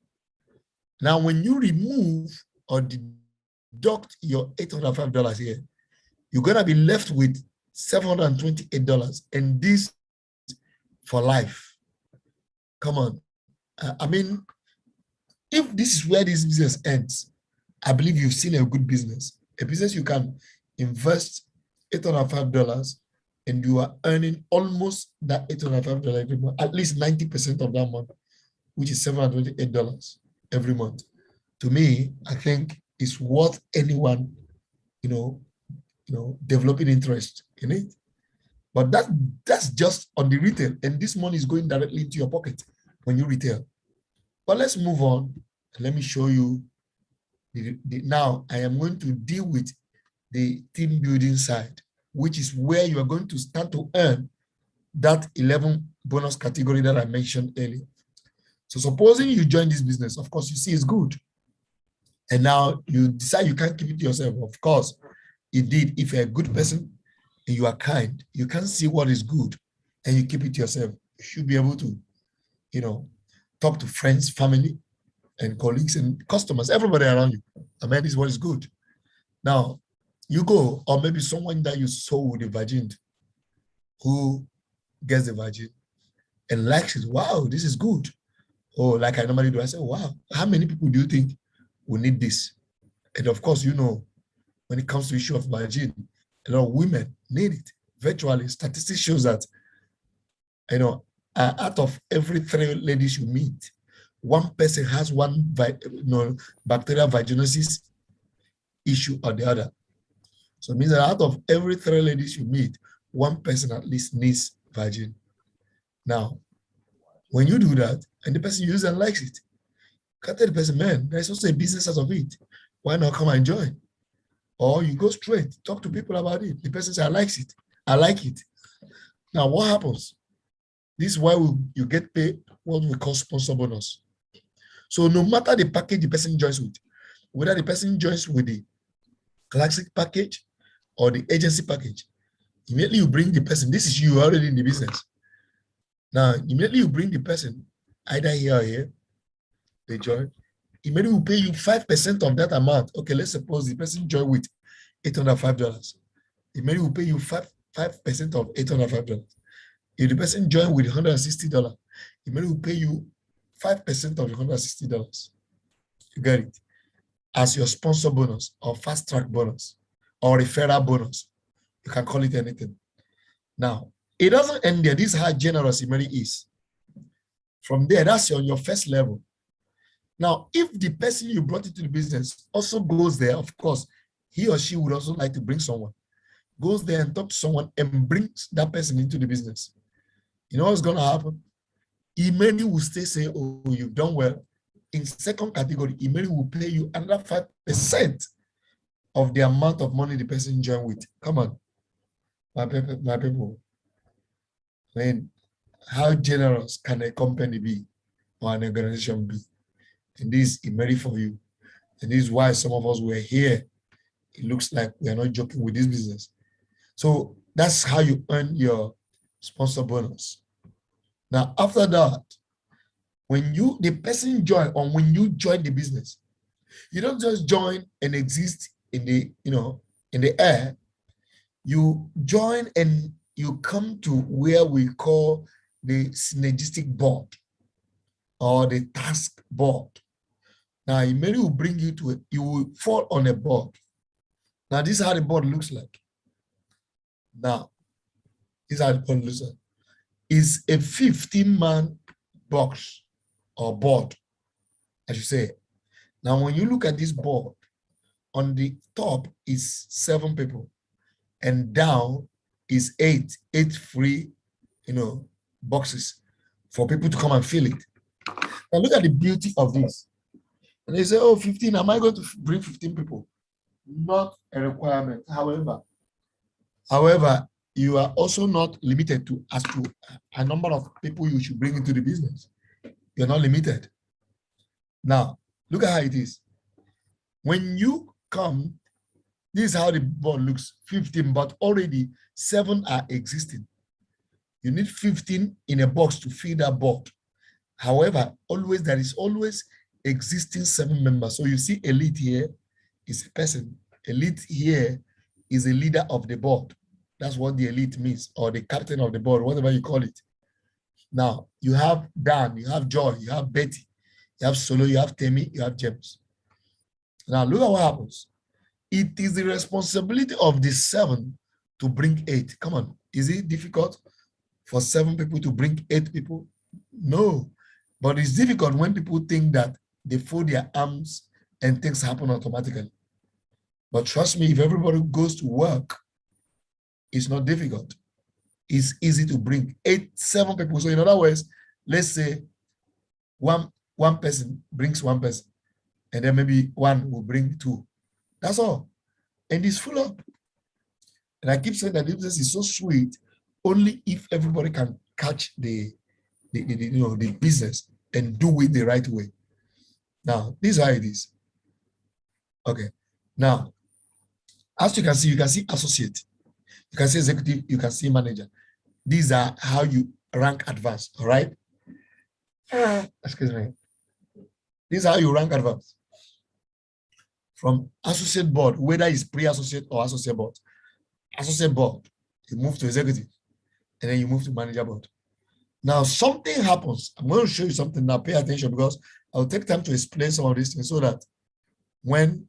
Now, when you remove or deduct your $805 here, you're gonna be left with $728, and this for life. Come on. I mean, if this is where this business ends, I believe you've seen a good business. A business you can invest $805 and you are earning almost that $805 every month, at least 90% of that month, which is $728 every month. To me, I think it's worth anyone, developing interest in it. But that's just on the retail, and this money is going directly into your pocket when you retail. But let's move on. Let me show you. Now I am going to deal with the team building side, which is where you are going to start to earn that 11 bonus category that I mentioned earlier. So supposing you join this business, of course, you see it's good. And now you decide you can't keep it to yourself. Of course, indeed, if you're a good person and you are kind, you can see what is good and you keep it to yourself. You should be able to, talk to friends, family, and colleagues and customers, everybody around you. I mean, this is what is good. Now, you go, or maybe someone that you sold the Virgin, who gets the Virgin and likes it. Wow, this is good. Or like I normally do, I say, wow, how many people do you think will need this? And of course, when it comes to the issue of Virgin, a lot of women need it. Virtually, statistics shows that, out of every 3 ladies you meet, one person has one bacterial vaginosis issue or the other. So it means that out of every 3 ladies you meet, one person at least needs Virgin. Now, when you do that, and the person uses and likes it, you can tell the person, man, there's also a business out of it. Why not come and join? Or you go straight, talk to people about it. The person says, I like it. Now, what happens? This is why you get paid what we call sponsor bonus. So no matter the package the person joins with, whether the person joins with the classic package or the agency package, immediately you bring the person, this is you already in the business. Now, immediately you bring the person, either here or here, they join, immediately will pay you 5% of that amount. Okay, let's suppose the person joined with $805. Immediately will pay you 5% of $805. If the person joined with $160, immediately will pay you 5% of the $160. You get it? As your sponsor bonus or fast track bonus or referral bonus. You can call it anything. Now, it doesn't end there. This is how generous IMMERI is. From there, that's on your first level. Now, if the person you brought into the business also goes there, of course, he or she would also like to bring someone. Goes there and talk to someone and brings that person into the business. You know what's going to happen? IMMERI will stay saying, oh, you've done well. In second category, IMMERI will pay you another 5% of the amount of money the person joined with. Come on, my people. I mean, how generous can a company be or an organization be? And this is IMMERI for you. And this is why some of us were here. It looks like we are not joking with this business. So that's how you earn your sponsor bonus. Now, after that, when the person join or when you join the business, you don't just join and exist in the, in the air. You join and you come to where we call the synergistic board or the task board. Now, IMMERI will bring you to it. You will fall on a board. Now, this is how the board looks like. Now, this is how the board looks like. It's a 15-man box or board, I should say. Now, when you look at this board, on the top is 7 people, and down is 8 free, boxes for people to come and fill it. Now, look at the beauty of this. And they say, oh, 15, am I going to bring 15 people? Not a requirement. However, you are also not limited to as to a number of people you should bring into the business. You're not limited. Now, look at how it is. When you come, this is how the board looks, 15, but already 7 are existing. You need 15 in a box to fill that board. However, there is always existing 7 members. So you see elite here is a person. Elite here is a leader of the board. That's what the elite means, or the captain of the board, whatever you call it. Now, you have Dan, you have Joy, you have Betty, you have Solo, you have Temi, you have James. Now, look at what happens. It is the responsibility of the 7 to bring 8. Come on, is it difficult for 7 people to bring 8 people? No, but it's difficult when people think that they fold their arms and things happen automatically. But trust me, if everybody goes to work, it's not difficult. It's easy to bring 7 people. So in other words, let's say one person brings 1 person, and then maybe 1 will bring 2. That's all. And it's full up. And I keep saying that this is so sweet only if everybody can catch the business and do it the right way. Now, this is how it is. Okay. Now, as you can see associate. You can see executive, you can see manager. These are how you rank advanced, all right? Excuse me. This is how you rank advanced. From associate board, whether it's pre-associate or associate board. Associate board, you move to executive, and then you move to manager board. Now, something happens. I'm going to show you something now. Pay attention, because I'll take time to explain some of these things so that when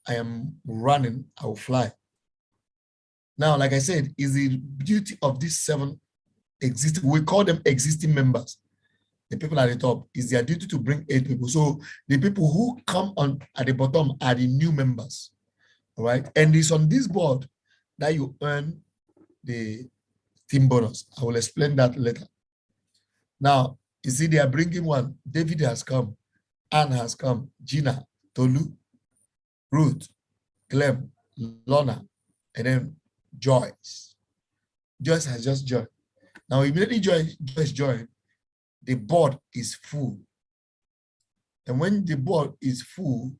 I am running, I will fly. Now, like I said, is the beauty of these 7 existing, we call them existing members. The people at the top, is their duty to bring 8 people. So the people who come on at the bottom are the new members, all right? And it's on this board that you earn the team bonus. I will explain that later. Now, you see they are bringing 1. David has come, Anne has come, Gina, Tolu, Ruth, Clem, Lorna, and then Joyce. Joyce has just joined. Now, immediately Joyce joined, the board is full. And when the board is full,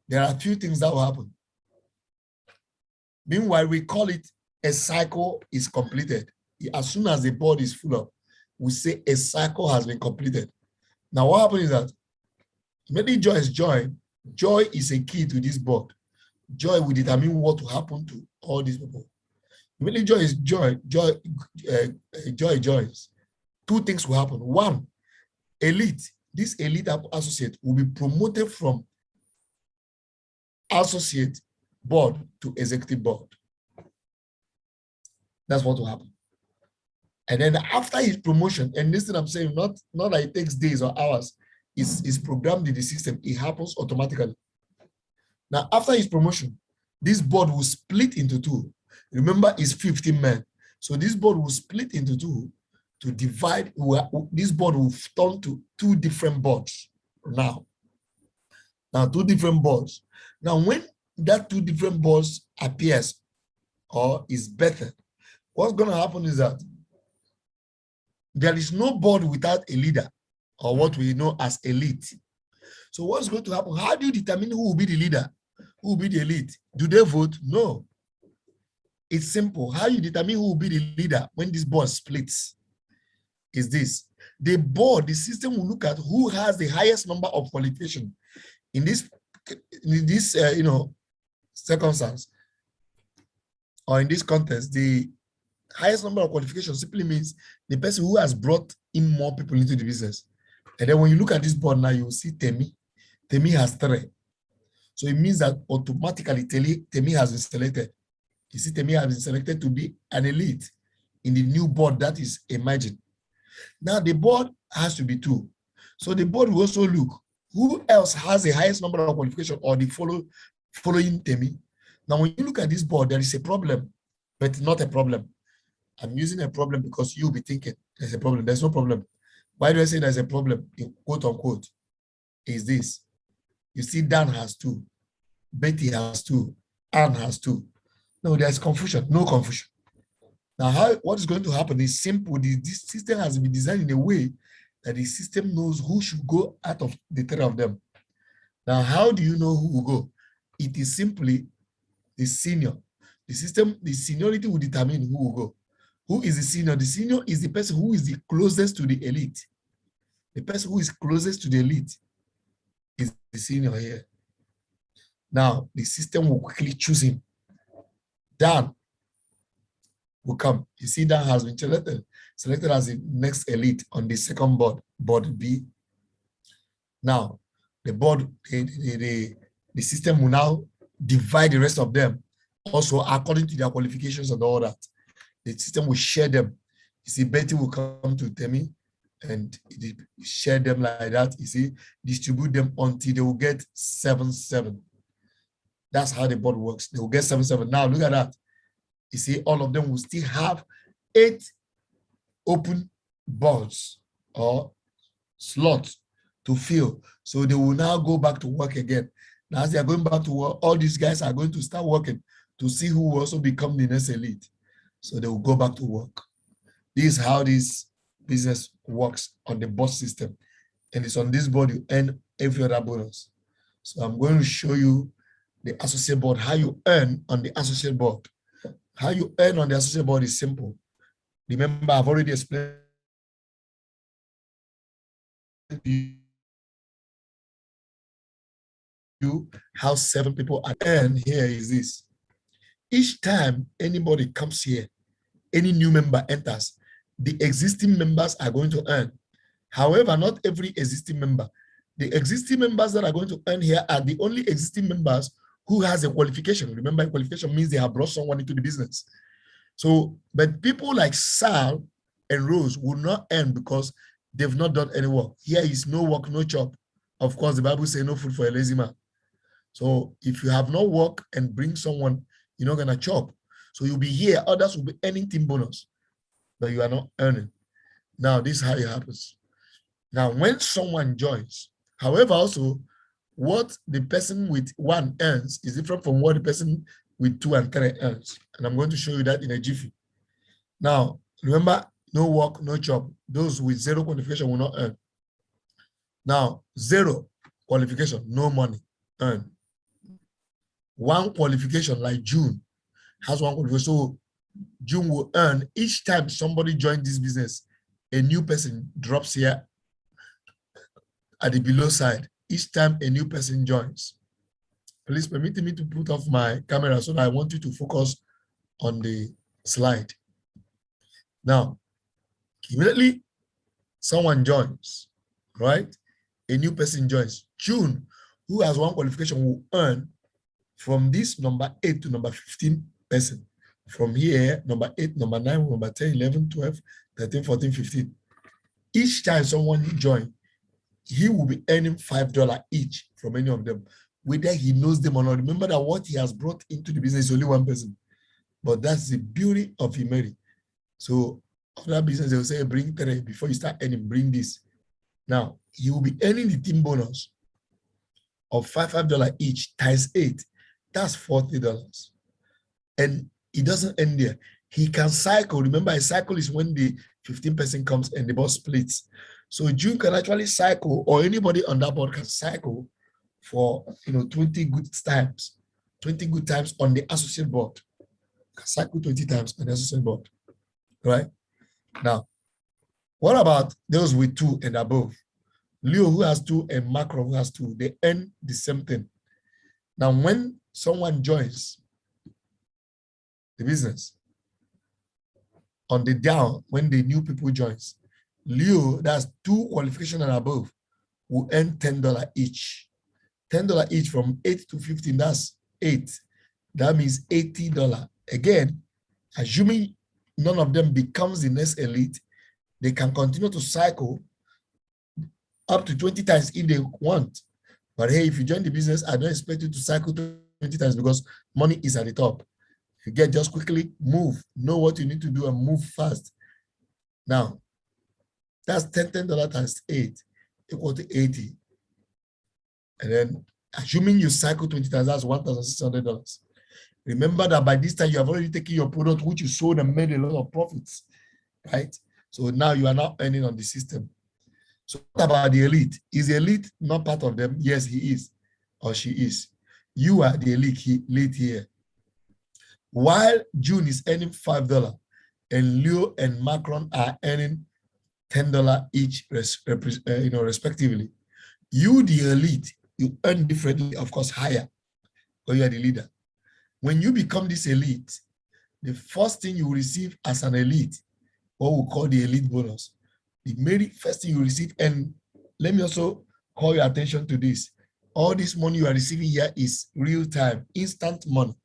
there are a few things that will happen. Meanwhile, we call it a cycle is completed. As soon as the board is full up, we say a cycle has been completed. Now, what happens is that immediately Joyce joined. Joy is a key to this board. Joy will determine what will happen to all these people. Immediately Joy joins. 2 things will happen. 1, this elite associate will be promoted from associate board to executive board. That's what will happen. And then after his promotion, and this thing I'm saying, not that it takes days or hours, is programmed in the system. It happens automatically. Now, after his promotion, this board will split into 2. Remember, it's 15 men. So this board will split into 2 to divide. This board will turn to 2 different boards now. Now, 2 different boards. Now, when that 2 different boards appears or is better, what's going to happen is that there is no board without a leader, or what we know as elite. So what's going to happen? How do you determine who will be the leader? Who will be the elite? Do they vote? No. It's simple. How you determine who will be the leader when this board splits is this. The board, the system will look at who has the highest number of qualification. In this circumstance, or in this context, the highest number of qualifications simply means the person who has brought in more people into the business. And then when you look at this board now, you will see Temi. Temi has 3. So it means that automatically Temi has been selected. You see, Temi has been selected to be an elite in the new board that is emerging. Now the board has to be 2. So the board will also look who else has the highest number of qualifications or the following Temi. Now when you look at this board, there is a problem, but not a problem. I'm using a problem because you'll be thinking there's a problem. There's no problem. Why do I say there's a problem? In quote unquote, is this. You see, Dan has 2, Betty has 2, Anne has 2. No, there's confusion, no confusion. Now, what is going to happen is simple. This system has been designed in a way that the system knows who should go out of the 3 of them. Now, how do you know who will go? It is simply the senior. The system, the seniority will determine who will go. Who is the senior? The senior is the person who is the closest to the elite. The person who is closest to the elite is the senior here. Now, the system will quickly choose him. Dan will come. You see, Dan has been selected as the next elite on the second board, board B. Now, the board, the system will now divide the rest of them also according to their qualifications and all that. The system will share them. You see, Betty will come to Temi and share them like that. You see, distribute them until they will get 7-7. That's how the board works. They will get 7-7. Now look at that. You see, all of them will still have 8 open boards or slots to fill. So they will now go back to work again. Now, as they are going back to work, all these guys are going to start working to see who will also become the next elite. So they will go back to work. This is how this business works on the board system. And it's on this board you earn every other bonus. So I'm going to show you the associate board, how you earn on the associate board. How you earn on the associate board is simple. Remember, I've already explained to you how 7 people are earned. Here is this. Each time anybody comes here, any new member enters, the existing members are going to earn. However, not every existing member. The existing members that are going to earn here are the only existing members who has a qualification. Remember, qualification means they have brought someone into the business. So, but people like Sal and Rose will not earn because they've not done any work. Here is no work, no chop. Of course, the Bible says no food for a lazy man. So if you have no work and bring someone, you're not going to chop. So you'll be here, others will be earning team bonus, but you are not earning. Now, this is how it happens. Now, when someone joins, however, also, what the person with 1 earns is different from what the person with 2 and 3 earns. And I'm going to show you that in a jiffy. Now, remember, no work, no job. Those with 0 qualification will not earn. Now, 0 qualification, no money, earn. 1 qualification, like June, has 1 qualification. So June will earn each time somebody joins this business, a new person drops here at the below side. Each time a new person joins. Please permit me to put off my camera so that I want you to focus on the slide. Now, immediately someone joins, right? A new person joins. June, who has 1 qualification, will earn from this number 8 to number 15 person. From here, number 8, number 9, number 10, 11, 12, 13, 14, 15. Each time someone joins, he will be earning $5 each from any of them, whether he knows them or not. Remember that what he has brought into the business is only 1 person. But that's the beauty of IMMERI. So after that business, they will say, bring 3 before you start earning, bring this. Now, he will be earning the team bonus of $5 each times 8. That's $40. And he doesn't end there. He can cycle. Remember, a cycle is when the 15 person comes and the boss splits. So June can actually cycle, or anybody on that board can cycle for 20 good times. 20 good times on the associate board. Can cycle 20 times on the associate board. Right? Now, what about those with 2 and above? Leo, who has 2, and Macro, who has 2, they earn the same thing. Now, when someone joins, the business. On the down, when the new people joins, Leo, that's 2 qualification and above, will earn $10 each. $10 each from 8 to 15, that's 8. That means $80. Again, assuming none of them becomes the next elite, they can continue to cycle up to 20 times if they want. But hey, if you join the business, I don't expect you to cycle 20 times because money is at the top. If you get just quickly, move, know what you need to do and move fast. Now, that's $10 times 8 equal to 80. And then assuming you cycle 20 times, that's $1,600. Remember that by this time you have already taken your product, which you sold and made a lot of profits, right? So now you are now earning on the system. So what about the elite? Is the elite not part of them? Yes, he is or she is. You are the elite here. While June is earning $5 and Leo and Macron are earning $10 each, respectively. You, the elite, you earn differently, of course, higher, because you are the leader. When you become this elite, the first thing you receive as an elite, what we call the elite bonus, the very first thing you receive, and let me also call your attention to this. All this money you are receiving here is real time, instant money.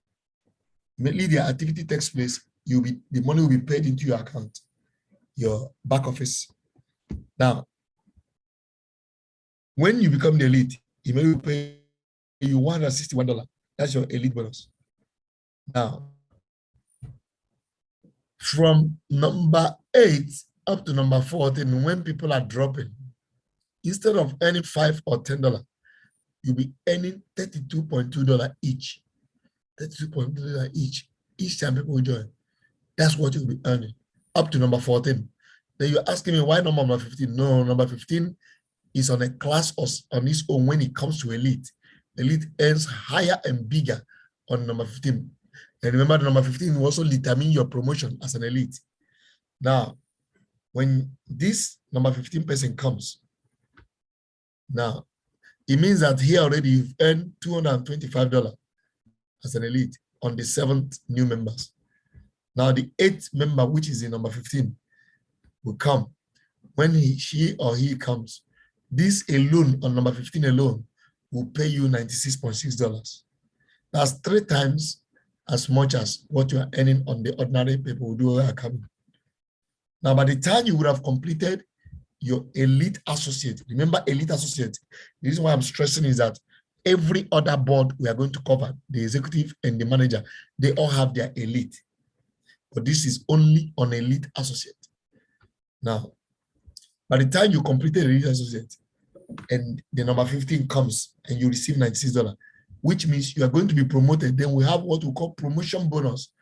Immediately the activity takes place, the money will be paid into your account, your back office. Now, when you become the elite, it may pay you $161. That's your elite bonus. Now, from number 8 up to number 14, when people are dropping, instead of earning $5 or $10, you'll be earning $32.2 each. $32.2 each time people join. That's what you'll be earning up to number 14. Then you're asking me why number 15? No, number 15 is on a class on its own when it comes to elite. Elite earns higher and bigger on number 15. And remember, the number 15 will also determine your promotion as an elite. Now, when this number 15 person comes, now, it means that here already you've earned $225 as an elite on the 7th new members. Now, the 8th member, which is in number 15, will come. When she or he comes, this alone, on number 15 alone, will pay you $96.6. That's 3 times as much as what you are earning on the ordinary people who do are coming. Now, by the time you would have completed your elite associate, remember elite associate, the reason why I'm stressing is that every other board we are going to cover, the executive and the manager, they all have their elite. But this is only on elite associate. Now, by the time you completed elite associate and the number 15 comes and you receive $96, which means you are going to be promoted, then we have what we call promotion bonus.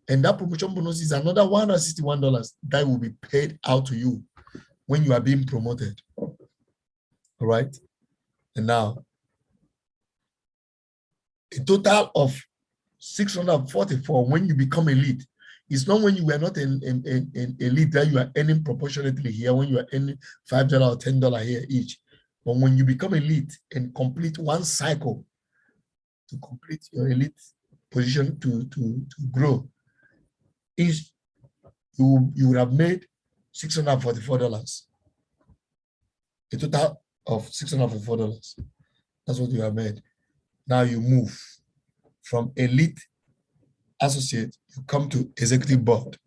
And that promotion bonus is another $161 that will be paid out to you when you are being promoted. All right. And now, a total of 644 when you become elite. It's not when you were not an elite that you are earning proportionately here, when you are earning $5 or $10 here each. But when you become elite and complete one cycle to complete your elite position to grow, you would have made $644. A total of $644. That's what you have made. Now you move from elite associate, you come to executive board.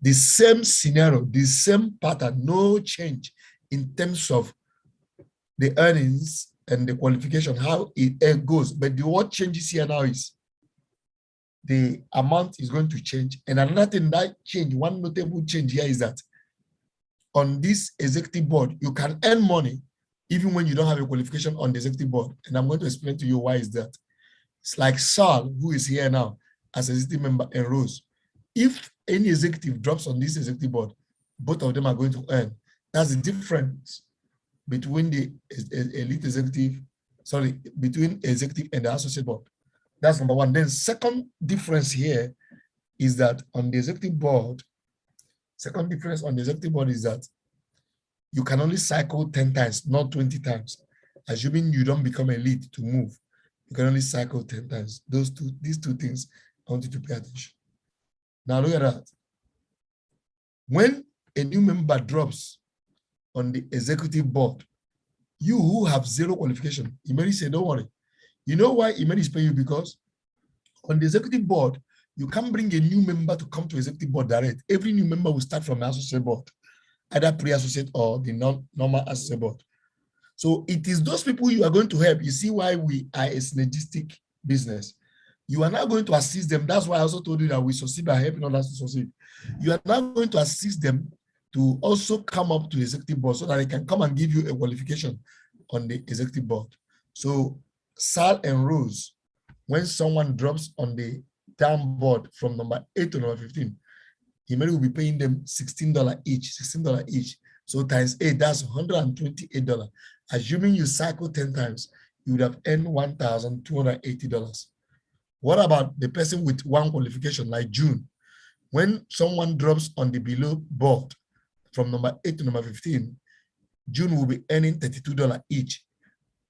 The same scenario, the same pattern, no change in terms of the earnings and the qualification, how it goes. But the what changes here now is the amount is going to change. And another thing that change, one notable change here is that on this executive board, you can earn money even when you don't have a qualification on the executive board. And I'm going to explain to you why is that. It's like Saul, who is here now as executive member, and Rose. If any executive drops on this executive board, both of them are going to earn. That's the difference between the elite executive, between executive and the associate board. That's number one. Then second difference here is that on the executive board, second difference on the executive board is that you can only cycle 10 times, not 20 times. Assuming you don't become elite to move, you can only cycle 10 times. These two things I want you to pay attention. Now look at that. When a new member drops on the executive board, you who have zero qualification, IMMERI say, don't worry. You know why IMMERI is paying you? Because on the executive board, you can't bring a new member to come to executive board direct. Every new member will start from the associate board, either pre-associate or the normal associate board. So it is those people you are going to help. You see why we are a synergistic business. You are now going to assist them. That's why I also told you that we succeed by helping others to succeed. You are now going to assist them to also come up to the executive board so that they can come and give you a qualification on the executive board. So Sal and Rose, when someone drops on the down board from number 8 to number 15, IMMERI will be paying them $16 each, $16 each. So times 8, that's $128. Assuming you cycle 10 times, you would have earned $1,280. What about the person with one qualification like June? When someone drops on the below board from number 8 to number 15, June will be earning $32 each,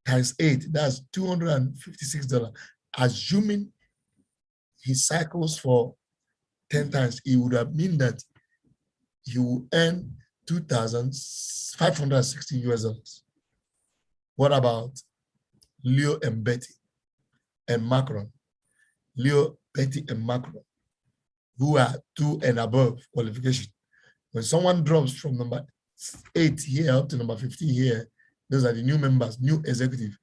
times 8, that's $256. Assuming he cycles for 10 times, it would have mean that he will earn $2,560. What about Leo and Betty and Macron? Leo, Betty, and Macron, who are 2 and above qualification. When someone drops from number 8 here up to number 15 here, those are the new members, new executive.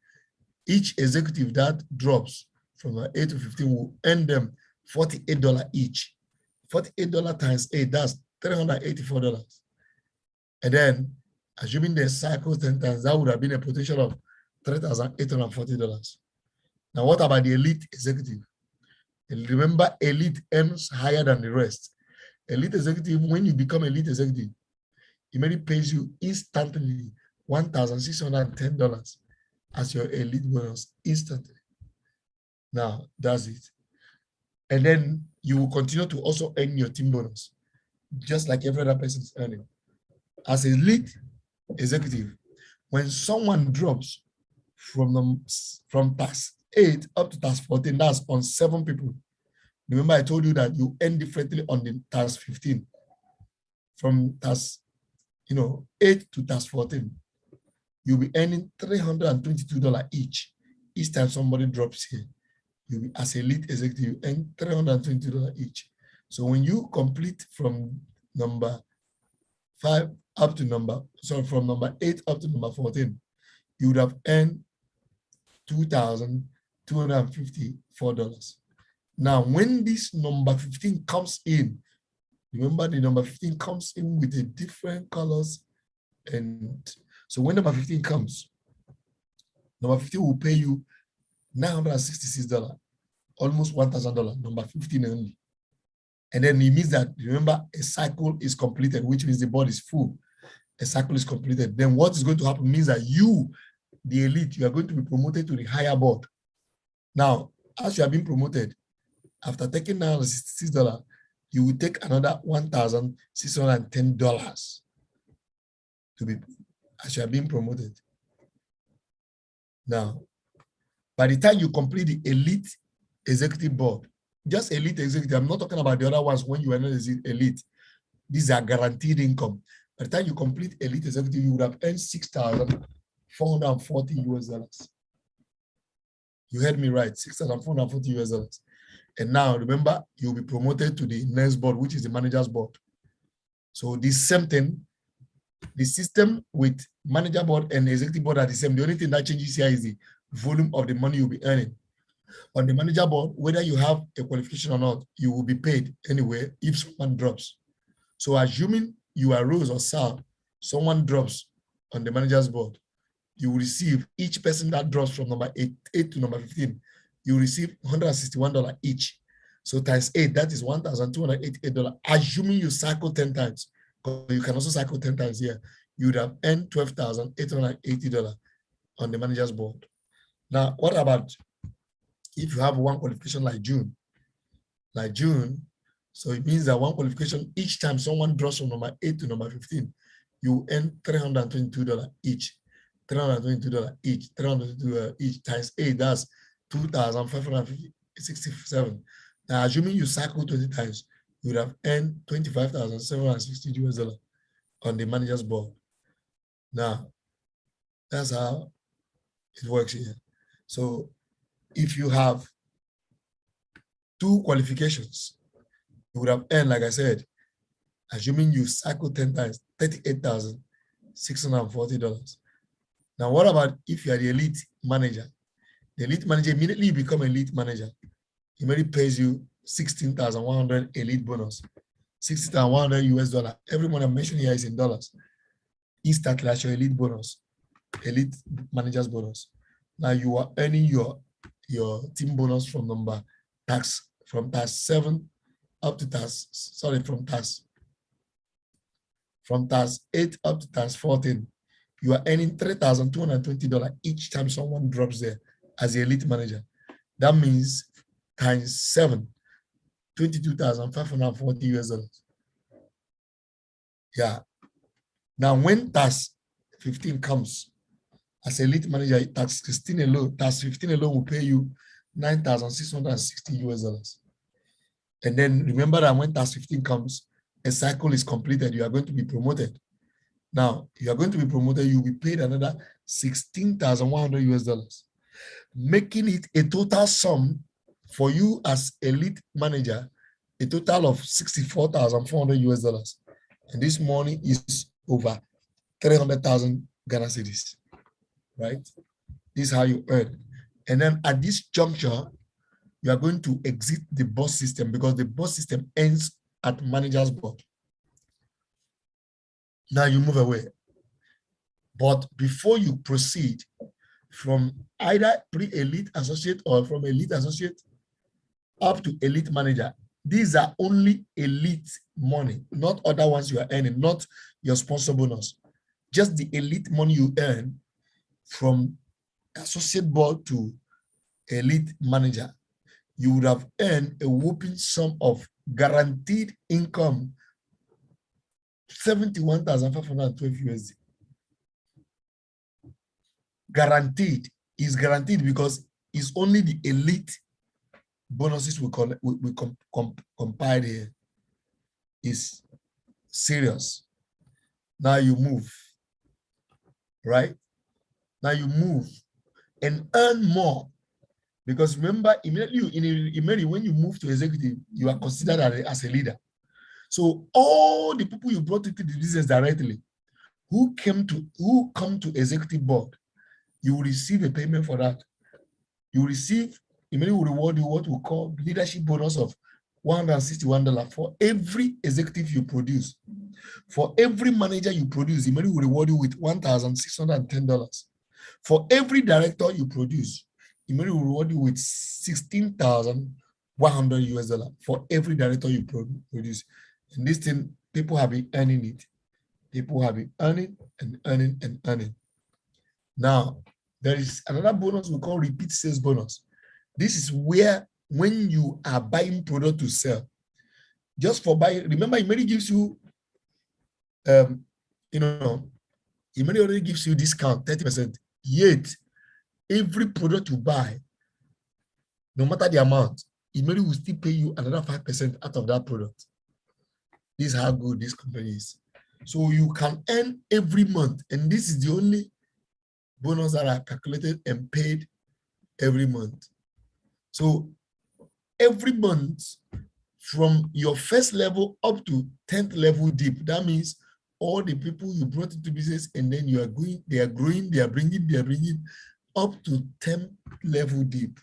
Each executive that drops from number 8 to 15 will earn them $48 each. $48 times 8, that's $384. And then, assuming they cycle 10 times, that would have been a potential of $3,840. Now, what about the elite executive? And remember, elite earns higher than the rest. Elite executive, when you become elite executive, IMMERI pays you instantly $1,610 as your elite bonus instantly. Now, that's it. And then you will continue to also earn your team bonus, just like every other person is earning. As a lead executive, when someone drops from task 8 up to task 14, that's on 7 people. Remember, I told you that you earn differently on the task 15. From task 8 to task 14, you'll be earning $322 each. Each time somebody drops here, you will, as a lead executive, you earn $322 each. So when you complete from number 5 up to from number 8 up to number 14, you would have earned $2,254. Now, when this number 15 comes in, remember the number 15 comes in with the different colors. And so when number 15 comes, number 15 will pay you $966, almost $1,000, number 15 only. And then it means that, remember, a cycle is completed, which means the board is full. A cycle is completed. Then what is going to happen means that you, the elite, you are going to be promoted to the higher board. Now, as you have been promoted, after taking down the $66, you will take another $1,610 to be, as you are being promoted. Now, by the time you complete the elite executive board, just elite executive, I'm not talking about the other ones when you are not elite. These are guaranteed income. By the time you complete elite executive, you would have earned $6,440. You heard me right, $6,440. And now, remember, you'll be promoted to the next board, which is the manager's board. So this same thing, the system with manager board and executive board are the same. The only thing that changes here is the volume of the money you'll be earning. On the manager board, whether you have a qualification or not, you will be paid anyway if someone drops. So assuming you are Rose or Sal, someone drops on the manager's board, you will receive, each person that drops from number 8 to number 15, you receive $161 each. So times 8, that is $1,288. Assuming you cycle 10 times, because you can also cycle 10 times here, you would have earned $12,880 on the manager's board. Now, what about if you have one qualification like June? Like June, so it means that one qualification, each time someone drops from number 8 to number 15, you earn $322 each. $322 each, $322 each, times 8, that's $2,567. Now, assuming you cycle 20 times, you would have earned 25,760 US dollars on the manager's board. Now, that's how it works here. So if you have 2 qualifications, you would have earned, like I said, assuming you cycle 10 times, $38,640. Now, what about if you are the elite manager? The elite manager, immediately you become elite manager, he already pays you 16,100 elite bonus, 60,100 US dollar. Every money I mentioned here is in dollars. Is that like your elite bonus, elite manager's bonus? Now you are earning your team bonus from tax 7 up to from tax 8 up to tax 14. You are earning $3,220 each time someone drops there as the elite manager. That means times 7, 22,540 US dollars. Yeah. Now, when tax 15 comes, as elite manager, tax 15 alone will pay you 9,660 US dollars. And then remember that when tax 15 comes, a cycle is completed, you are going to be promoted. Now, you are going to be promoted, you will be paid another 16,100 US dollars, making it a total sum for you as elite manager, a total of 64,400 US dollars. And this money is over 300,000 Ghana cedis, right? This is how you earn. And then at this juncture, you are going to exit the boss system because the boss system ends at manager's board. Now you move away. But before you proceed from either pre-elite associate or from elite associate up to elite manager, these are only elite money, not other ones you are earning, not your sponsor bonus. Just the elite money you earn from associate board to elite manager. You would have earned a whopping sum of guaranteed income, 71,512 USD. Guaranteed is guaranteed because it's only the elite bonuses we compile here. Is serious. Now you move, right? Now you move and earn more. Because remember, immediately when you move to executive, you are considered as a leader. So all the people you brought into the business directly, who come to executive board, you will receive a payment for that. You will receive, immediately will reward you what we call leadership bonus of $161 for every executive you produce. For every manager you produce, immediately will reward you with $1,610. For every director you produce, immediately will reward you with 16,100 US dollars for every director you produce. And this thing, people have been earning it. People have been earning and earning and earning. Now, there is another bonus we call repeat sales bonus. This is where when you are buying product to sell, just for buying, remember, IMMERI gives you, IMMERI already gives you discount 30%. Yet, every product you buy, no matter the amount, IMMERI will still pay you another 5% out of that product. This is how good this company is. So you can earn every month, and this is the only bonus that are calculated and paid every month. So every month, from your first level up to 10th level deep, that means all the people you brought into business, and then they are growing, they are bringing up to 10th level deep.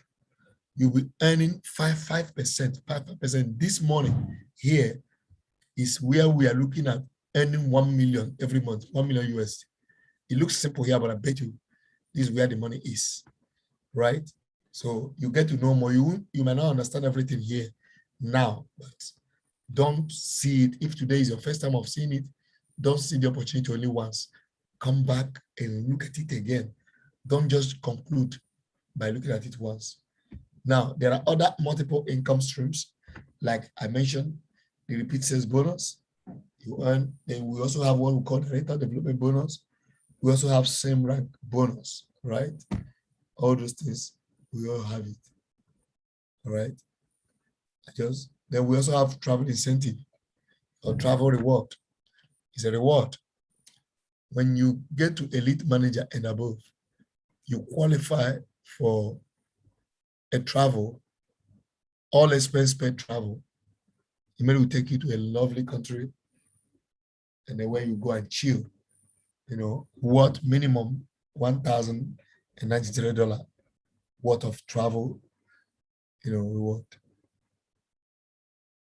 You'll be earning 5%. This money here is where we are looking at earning 1 million every month, 1 million US. It looks simple here, but I bet you this is where the money is, right? So you get to know more. You might not understand everything here now, but don't see it. If today is your first time of seeing it, don't see the opportunity only once. Come back and look at it again. Don't just conclude by looking at it once. Now, there are other multiple income streams, like I mentioned, the repeat sales bonus you earn. Then we also have what we call director development bonus. We also have same rank bonus, right? All those things, we all have it, all right? I just Then we also have travel incentive or travel reward. It's a reward. When you get to elite manager and above, you qualify for a travel, all expense paid travel. IMMERI will take you to a lovely country, and then where you go and chill, what minimum $1,093 worth of travel, reward.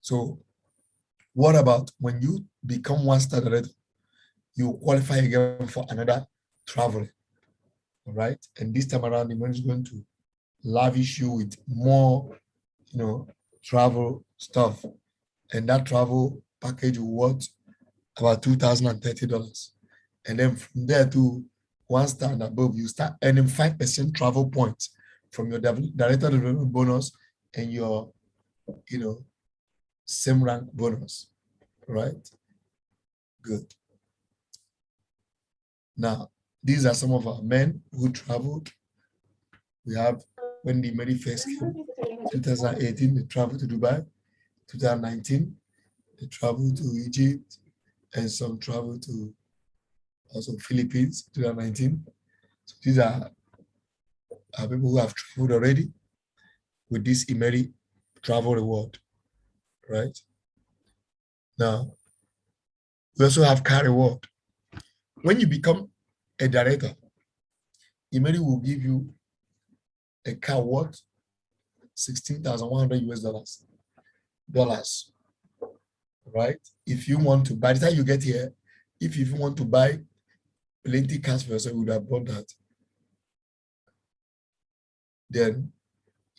So what about when you become one-star director, you qualify again for another travel, all right? And this time around, IMMERI is going to lavish you with more, travel stuff. And that travel package will worth about $2,030. And then from there to one star and above, you start earning 5% travel points from your director development bonus and your, same rank bonus, right? Good. Now, these are some of our men who traveled. We have, when the IMMERI first came, 2018, they traveled to Dubai. 2019, they traveled to Egypt, and some traveled to also Philippines, 2019. So these are people who have traveled already with this IMMERI travel reward, right? Now, we also have car reward. When you become a director, IMMERI will give you a car worth $16,100 US, right? If you want to, by the time you get here, if you want to buy plenty cars for yourself, you would have bought that. Then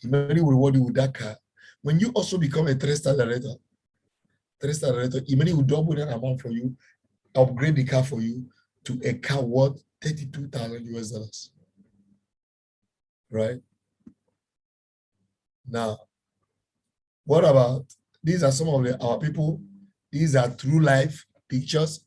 IMMERI will reward you with that car. When you also become a three-star director, IMMERI will double that amount for you, upgrade the car for you to a car worth $32,000 US, right? Now, what about, these are some of our people. These are true life pictures.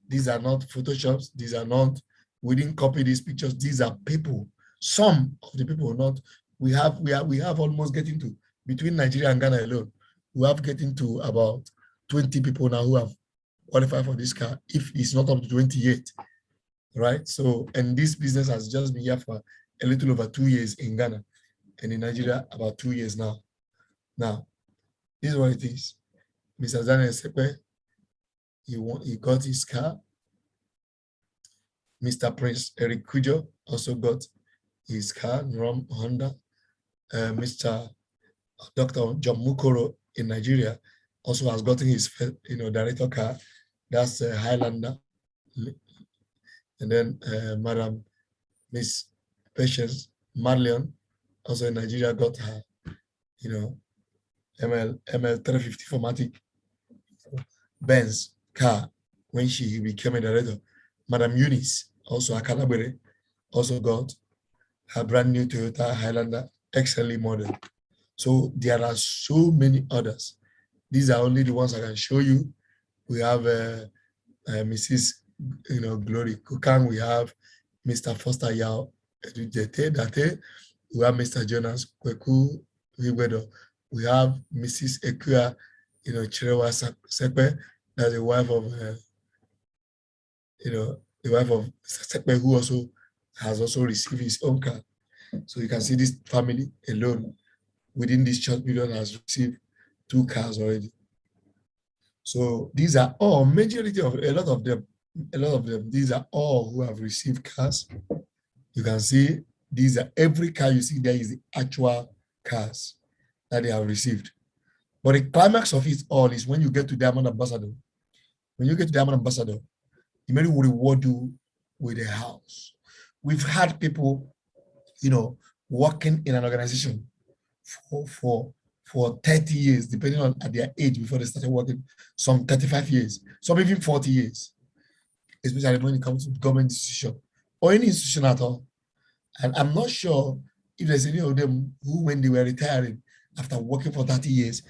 These are not Photoshops. These are not, we didn't copy these pictures. These are people. Some of the people not, we have almost getting to, between Nigeria and Ghana alone, we have getting to about 20 people now who have qualified for this car, if it's not up to 28, right? So, and this business has just been here for a little over 2 years in Ghana, and in Nigeria, about 2 years now. Now, this is what it is. Mr. Daniel Sepe, he got his car. Mr. Prince Eric Kujo also got his car, Rom Honda. Mr. Dr. John Mukoro in Nigeria also has gotten his, director car. That's a Highlander. And then Madam Miss Patience Marlion, also in Nigeria, got her, ML 350 Formatic Benz car when she became a director. Madam Eunice, also a Calabere, also got her brand new Toyota Highlander XLE model. So there are so many others. These are only the ones I can show you. We have Mrs. Glory Kukang. We have Mr. Foster Yao Date. We have Mr. Jonas Kweku Higwedo. We have Mrs. Ekua, Chirewa Sekpe. That's the wife of, Sekpe, who also has also received his own car. So you can see this family alone within this short period has received 2 cars already. So these are all, majority of, a lot of them, these are all who have received cars. You can see these are, every car you see there is the actual cars that they have received. But the climax of it all is when you get to Diamond Ambassador. When you get to Diamond Ambassador, IMMERI will reward you with a house. We've had people, working in an organization for 30 years, depending on at their age before they started working, some 35 years, some even 40 years, especially when it comes to government institution or any institution at all. And I'm not sure if there's any of them who, when they were retiring after working for 30 years,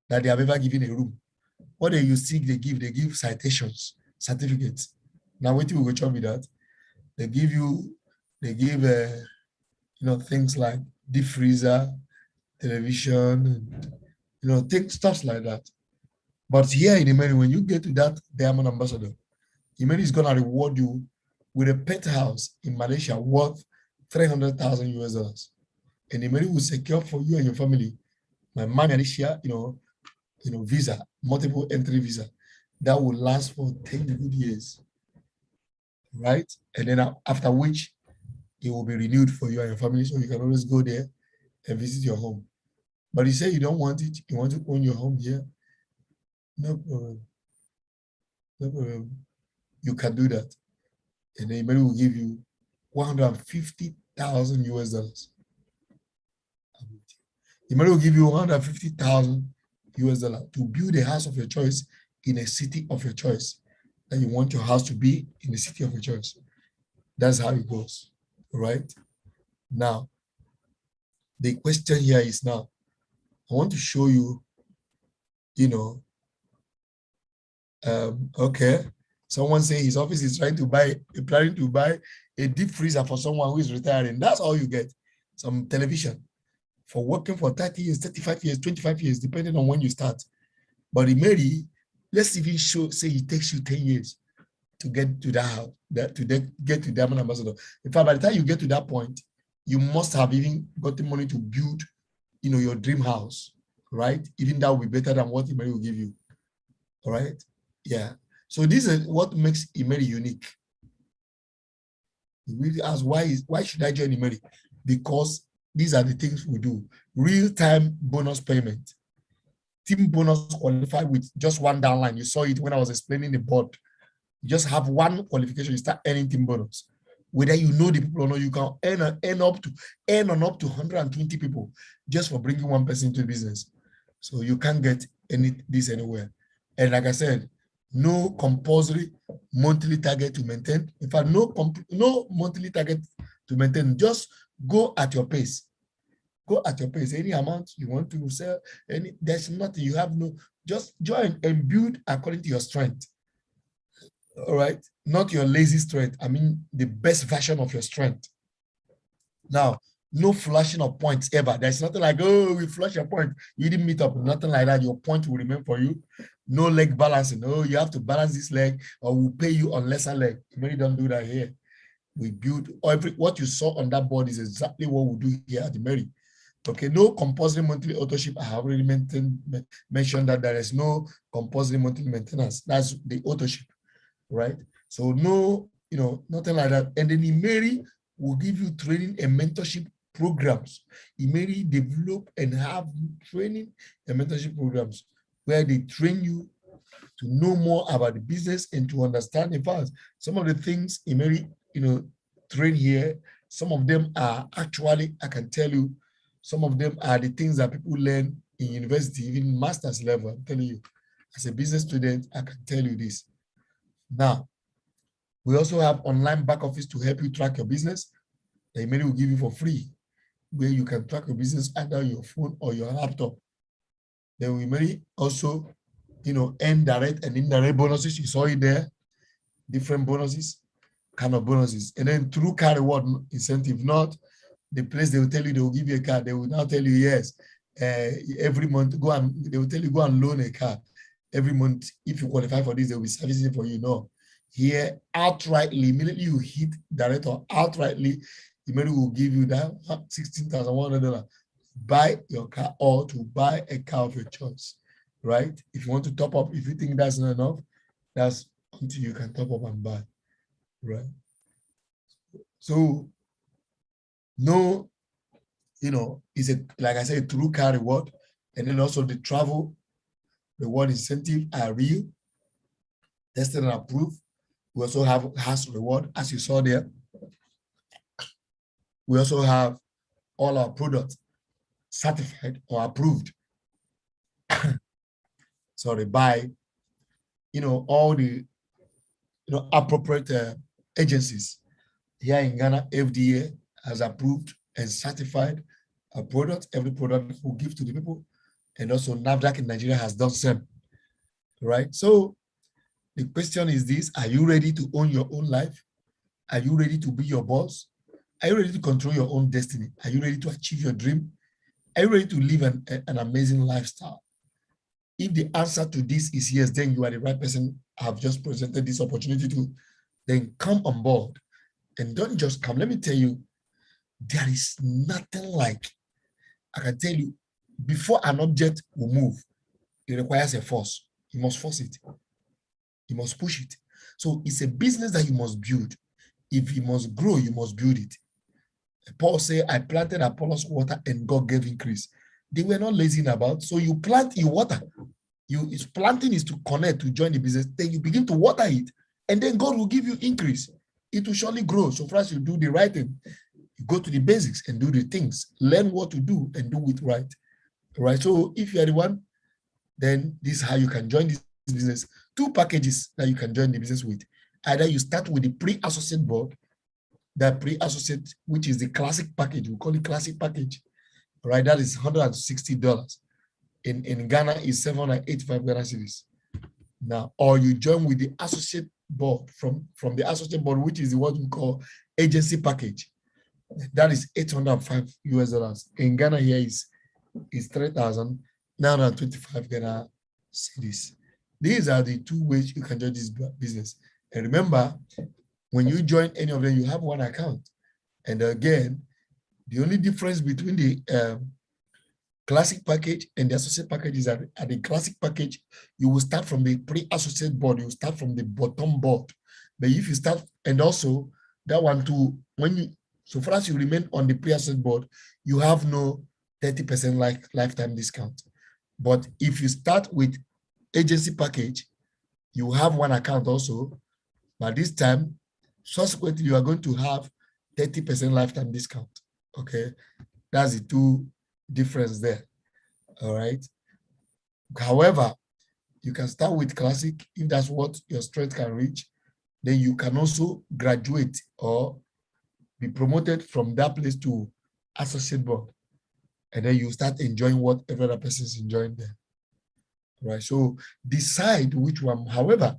that they have ever given a room. What they you seek, they give citations, certificates. Now, wait till we go chop with that. They give things like deep freezer, television, think stuff like that. But here in IMMERI, when you get to that Diamond Ambassador, IMMERI is going to reward you with a penthouse in Malaysia worth 300,000 US dollars. And IMMERI will secure for you and your family my Malaysia, visa, multiple entry visa that will last for 10 good years, right? And then after which it will be renewed for you and your family, so you can always go there and visit your home. But you say you don't want it, you want to own your home here, no problem. No problem. You can do that. And then IMMERI will give you 150,000 US dollars. IMMERI will give you 150,000 US dollars to build a house of your choice in a city of your choice. And you want your house to be in the city of your choice. That's how it goes, right? Now, the question here is now, I want to show you, okay, someone say his office is planning to buy a deep freezer for someone who is retiring. That's all you get. Some television for working for 30 years, 35 years, 25 years, depending on when you start. But IMMERI, let's even say it takes you 10 years to get to that house, get to Diamond Ambassador. In fact, by the time you get to that point, you must have even got the money to build, your dream house, right? Even that will be better than what IMMERI will give you. All right? Yeah. So this is what makes IMMERI unique. You really ask, why should I join IMMERI? Because these are the things we do. Real-time bonus payment. Team bonus qualified with just one downline. You saw it when I was explaining the board. You just have one qualification, you start earning team bonus. Whether you know the people or not, you can earn up to 120 people just for bringing one person into the business. So you can't get this anywhere. And like I said, no compulsory monthly target to maintain. In fact, no monthly target to maintain. Just go at your pace. Go at your pace. Any amount you want to sell, there's nothing. You have just join and build according to your strength. All right, not your lazy strength. I mean the best version of your strength. Now, no flashing of points ever. There's nothing like, oh, we flash your point, you didn't meet up. Nothing like that. Your point will remain for you. No leg balancing. Oh, you have to balance this leg, or we'll pay you on lesser leg. We don't do that here. We build what you saw on that board is exactly what we do here at IMMERI. Okay, no compulsory monthly autoship. I have already mentioned that there is no compulsory monthly maintenance. That's the autoship, right? So no, nothing like that. And then IMMERI will give you training and mentorship programs. IMMERI develop and have training and mentorship programs where they train you to know more about the business and to understand. In fact, some of the things IMMERI, train here, some of them are actually, I can tell you, some of them are the things that people learn in university, even master's level. I'm telling you, as a business student, I can tell you this. Now, we also have online back office to help you track your business. The IMMERI will give you for free, where you can track your business either on your phone or your laptop. Then IMMERI also, earn direct and indirect bonuses. You saw it there, different bonuses, kind of bonuses. And then through car reward incentive, not the place they will tell you they will give you a car. They will now tell you, yes, every month, they will tell you, go and loan a car. Every month, if you qualify for this, they will be servicing for you. No. Here, outrightly, immediately you hit direct or outrightly, IMMERI will give you that $16,100. Buy your car or to buy a car of your choice, right? If you want to top up, if you think that's not enough, that's until you can top up and buy, right? So, no, it's like I said, through car reward, and then also the travel reward incentive are real, tested and approved. We also have house reward, as you saw there. We also have all our products certified or approved. Sorry, by all the appropriate agencies here in Ghana. FDA has approved and certified a product. Every product we give to the people, and also NAFDAC in Nigeria has done same. Right. So the question is this: are you ready to own your own life? Are you ready to be your boss? Are you ready to control your own destiny? Are you ready to achieve your dream? Are you ready to live an amazing lifestyle? If the answer to this is yes, then you are the right person. I've just presented this opportunity to. Then come on board and don't just come. Let me tell you, there is nothing like, I can tell you, before an object will move, it requires a force. You must force it. You must push it. So it's a business that you must build. If you must grow, you must build it. Paul said, I planted Apollos water and God gave increase. They were not lazy about. So you plant, you water. Its planting is to connect, to join the business. Then you begin to water it. And then God will give you increase. It will surely grow. So first you do the right thing. You go to the basics and do the things. Learn what to do and do it right. Right. So if you are the one, then this is how you can join this business. 2 packages that you can join the business with. Either you start with the pre-associate board, that pre-associate, which is the classic package. We call it classic package. Right. That is $160. In Ghana is 785 Ghana cedis. Now, or you join with the associate board from the associate board, which is what we call agency package. That is $805. In Ghana here is 3,925 Ghana cedis. These are the 2 ways you can join this business. And remember, when you join any of them, you have 1 account. And again, the only difference between the classic package and the associate package is that at the classic package, you will start from the pre-associate board, you will start from the bottom board. But if you start, and also that one too, so far as you remain on the pre-associate board, you have no 30% lifetime discount. But if you start with agency package, you have 1 account also, but this time, subsequently, you are going to have 30% lifetime discount. Okay, that's the 2 difference there. All right. However, you can start with classic if that's what your strength can reach. Then you can also graduate or be promoted from that place to associate board, and then you start enjoying what every other person is enjoying there. Right. So decide which one. However,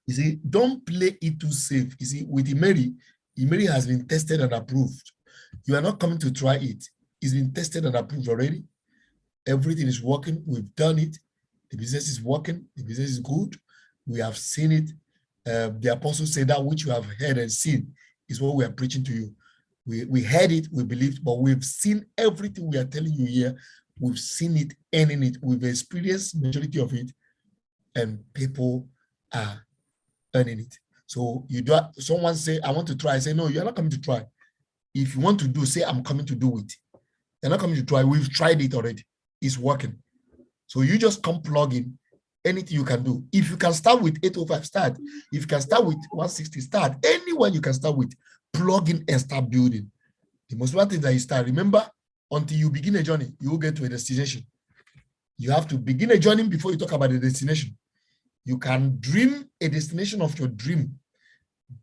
you see, don't play it too safe. You see, with IMMERI has been tested and approved. You are not coming to try it. It's been tested and approved already. Everything is working. We've done it. The business is working. The business is good. We have seen it. The apostle said that which you have heard and seen is what we are preaching to you. We heard it, we believed, but we've seen everything we are telling you here. We've seen it, earning it. We've experienced majority of it, and people are earning it. So you do. Someone say, I want to try. I say, no, you're not coming to try. If you want to do, say, I'm coming to do it. You're not coming to try. We've tried it already. It's working. So you just come plug in anything you can do. If you can start with 805, start. If you can start with 160, start. Anywhere you can start with, plug in and start building. The most important thing that you start. Remember, until you begin a journey, you will get to a destination. You have to begin a journey before you talk about the destination. You can dream a destination of your dream.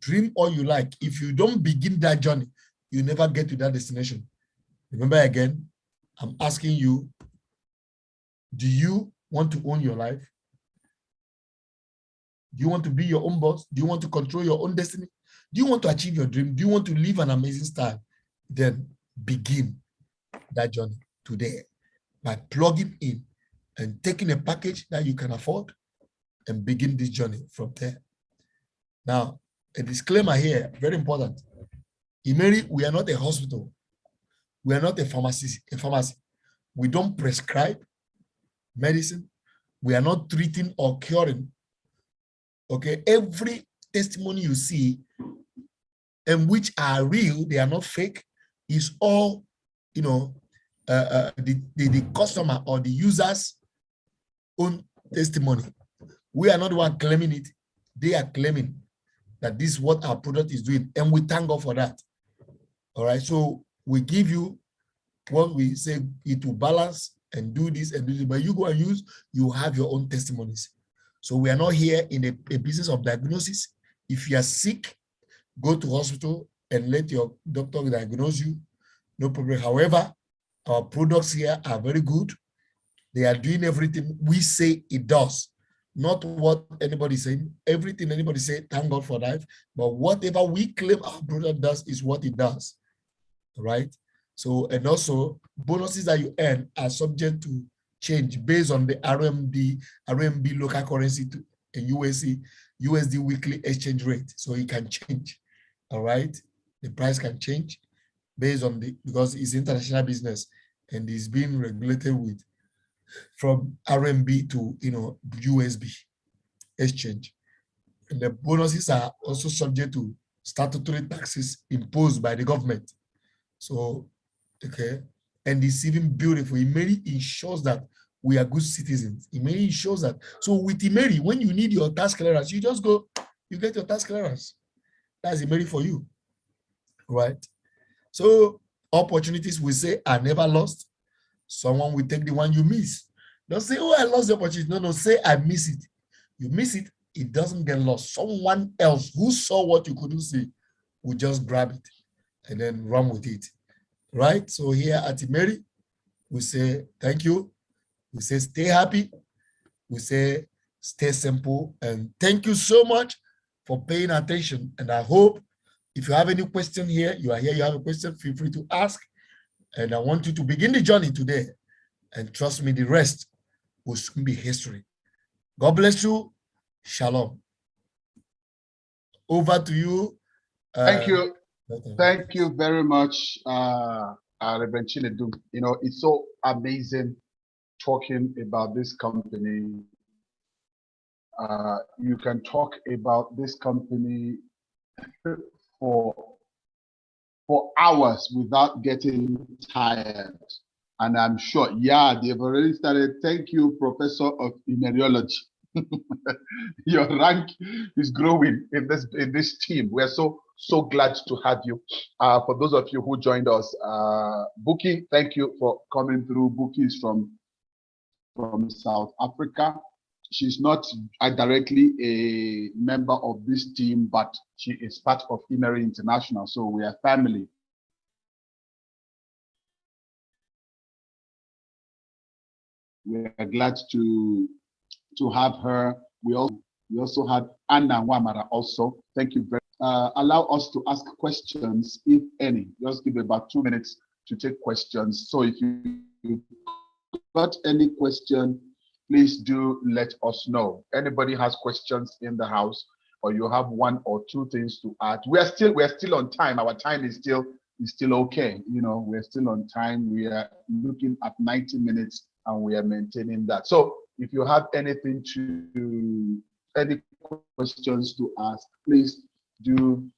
Dream all you like. If you don't begin that journey, you never get to that destination. Remember again, I'm asking you, do you want to own your life? Do you want to be your own boss? Do you want to control your own destiny? Do you want to achieve your dream? Do you want to live an amazing style? Then begin that journey today by plugging in and taking a package that you can afford and begin this journey from there. Now, a disclaimer here, very important. IMMERI, we are not a hospital. We are not a pharmacy. We don't prescribe medicine. We are not treating or curing. Okay, every testimony you see and which are real, they are not fake, is all, the customer or the user's own testimony. We are not the one claiming it. They are claiming that this is what our product is doing, and we thank God for that. All right, so we give you what we say it will balance and do this and do this, but you go and use, you have your own testimonies. So we are not here in a business of diagnosis. If you are sick, go to hospital and let your doctor diagnose you. No problem. However, our products here are very good. They are doing everything we say it does. Not what anybody is saying. Everything anybody say, thank God for that. But whatever we claim our product does is what it does. Right? So, and also bonuses that you earn are subject to change based on the RMB local currency to and USD weekly exchange rate. So it can change. All right. The price can change based on because it's international business and it's being regulated with from RMB to USD exchange. And the bonuses are also subject to statutory taxes imposed by the government. So, okay. And it's even beautiful. IMMERI ensures that we are good citizens. IMMERI ensures that. So with IMMERI, when you need your tax clearance, you just go, you get your tax clearance. That's IMMERI for you, right? So opportunities we say are never lost. Someone will take the one you miss. Don't say, oh, I lost the opportunity. No, say I miss it. You miss it, it doesn't get lost. Someone else who saw what you couldn't see will just grab it and then run with it, right? So here at IMMERI, we say thank you. We say stay happy. We say stay simple. And thank you so much for paying attention. And I hope if you have any question here, you are here, you have a question, feel free to ask. And I want you to begin the journey today. And trust me, the rest will soon be history. God bless you. Shalom. Over to you. Thank you. Thank you very much, Reverend Chinedu. It's so amazing talking about this company. You can talk about this company for hours without getting tired. And I'm sure, yeah, they've already started. Thank you, Professor of Immerology. Your rank is growing in this team. We're so glad to have you. For those of you who joined us, Buki, thank you for coming through. Buki is from South Africa. She's not directly a member of this team, but she is part of IMMERI International, so we are family. We are glad to have her. We also had Anna Wamara also. Thank you very much. Allow us to ask questions, if any. Just give about 2 minutes to take questions. So if you got any question, please do let us know. Anybody has questions in the house, or you have 1 or 2 things to add? We're still on time. Our time is still okay. We're still on time. We are looking at 90 minutes and we are maintaining that. So if you have any questions to ask, please do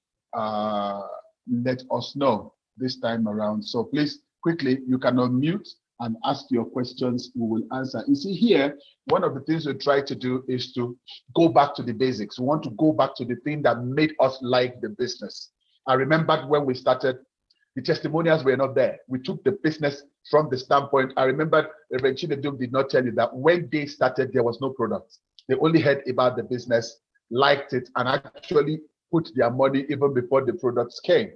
let us know this time around. So please quickly, you can unmute and ask your questions. We will answer. You see here, one of the things we try to do is to go back to the basics. We want to go back to the thing that made us like the business. I remembered when we started, the testimonials were not there. We took the business from the standpoint. I remember Reverend Chinedum did not tell you that when they started, there was no product. They only heard about the business, liked it, and actually put their money even before the products came.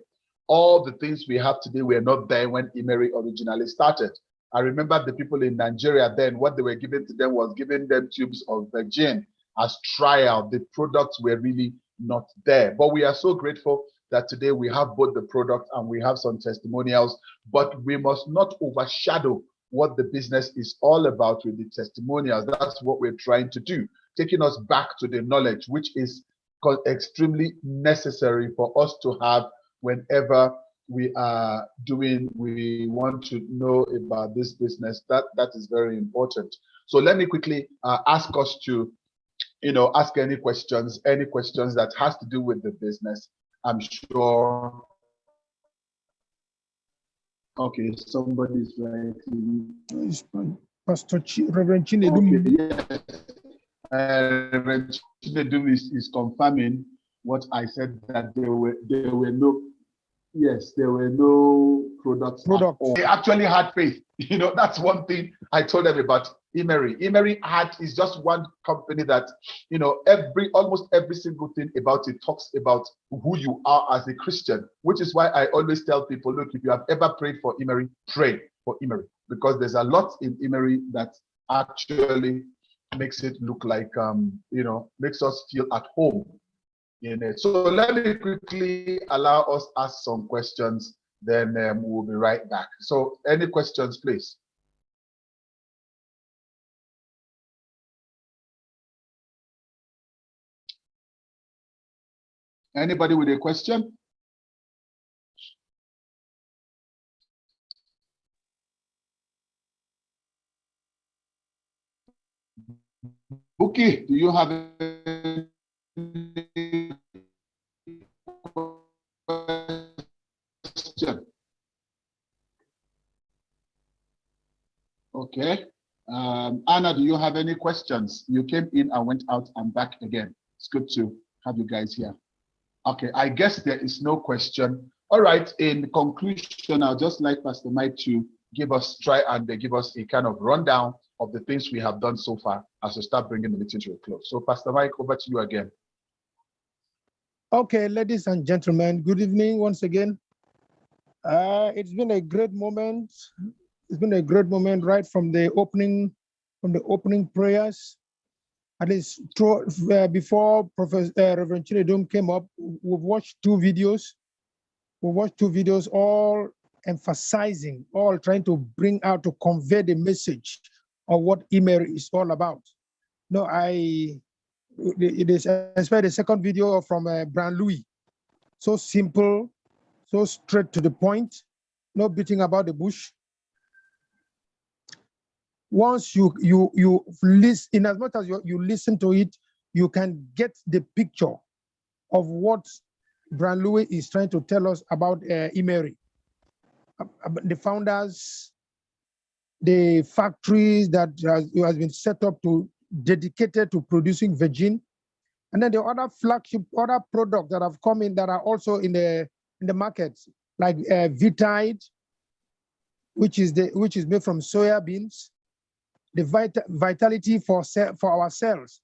All the things we have today were not there when IMMERI originally started. I remember the people in Nigeria then, what they were giving to them was giving them tubes of gin as trial. The products were really not there. But we are so grateful that today we have both the product and we have some testimonials, but we must not overshadow what the business is all about with the testimonials. That's what we're trying to do, taking us back to the knowledge, which is extremely necessary for us to have whenever we want to know about this business. That is very important. So let me quickly ask us to, ask any questions that has to do with the business. I'm sure. Okay, somebody's writing. Pastor Reverend Chinedum. Okay, yes. Reverend Chinedum is confirming what I said, that there were no. Yes, there were no products. They actually had faith. That's one thing I told them about IMMERI. IMMERI is just one company that, almost every single thing about it talks about who you are as a Christian, which is why I always tell people, look, if you have ever prayed for IMMERI, pray for IMMERI, because there's a lot in IMMERI that actually makes it look like, makes us feel at home in it. So let me quickly allow us ask some questions, then we'll be right back. So any questions, please? Anybody with a question? Buki, do you have any question? Okay. Anna, do you have any questions? You came in and went out and back again. It's good to have you guys here. Okay, I guess there is no question. All right, in conclusion, I'd just like Pastor Mike to give us a kind of rundown of the things we have done so far as we start bringing the meeting to a close. So Pastor Mike, over to you again. Okay, ladies and gentlemen, good evening once again. It's been a great moment. It's been a great moment right from the opening prayers. At least before Reverend Chinedum came up, we've watched two videos. We watched two videos, all emphasizing, all trying to bring out, to convey the message of what IMMERI is all about. No, it is especially the second video from Brian Louis. So simple, so straight to the point, no beating about the bush. Once you listen, in as much as you listen to it, you can get the picture of what Brian Louis is trying to tell us about IMMERI. The founders, the factories that has been set up dedicated to producing virgin, and then the other flagship, other products that have come in that are also in the market, like Vitus, which is made from soya beans, the vitality for our cells.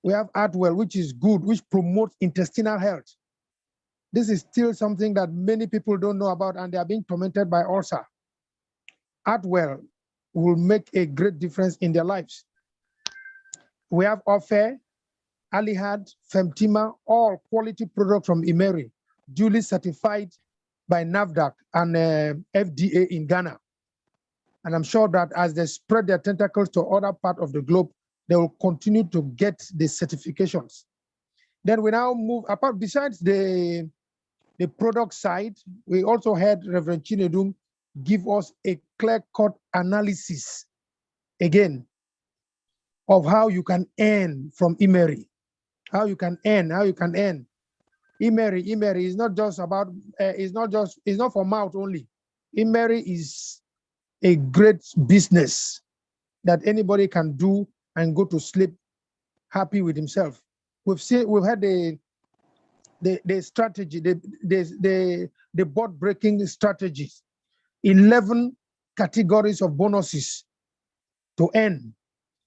We have Atwell, which is good, which promotes intestinal health. This is still something that many people don't know about, and they are being tormented by ulcer. Atwell will make a great difference in their lives. We have Ofe, Alihad, Femtima, all quality products from IMMERI, duly certified by NAFDAC and FDA in Ghana. And I'm sure that as they spread their tentacles to other parts of the globe, they will continue to get the certifications. Then we now move, apart, besides the product side, we also had Reverend Chinedum give us a clear-cut analysis, again, of how you can earn from IMMERI. How you can earn. IMMERI is not just about, it's not for mouth only. IMMERI is a great business that anybody can do and go to sleep happy with himself. We've had the strategy, the board-breaking strategies, 11 categories of bonuses to earn,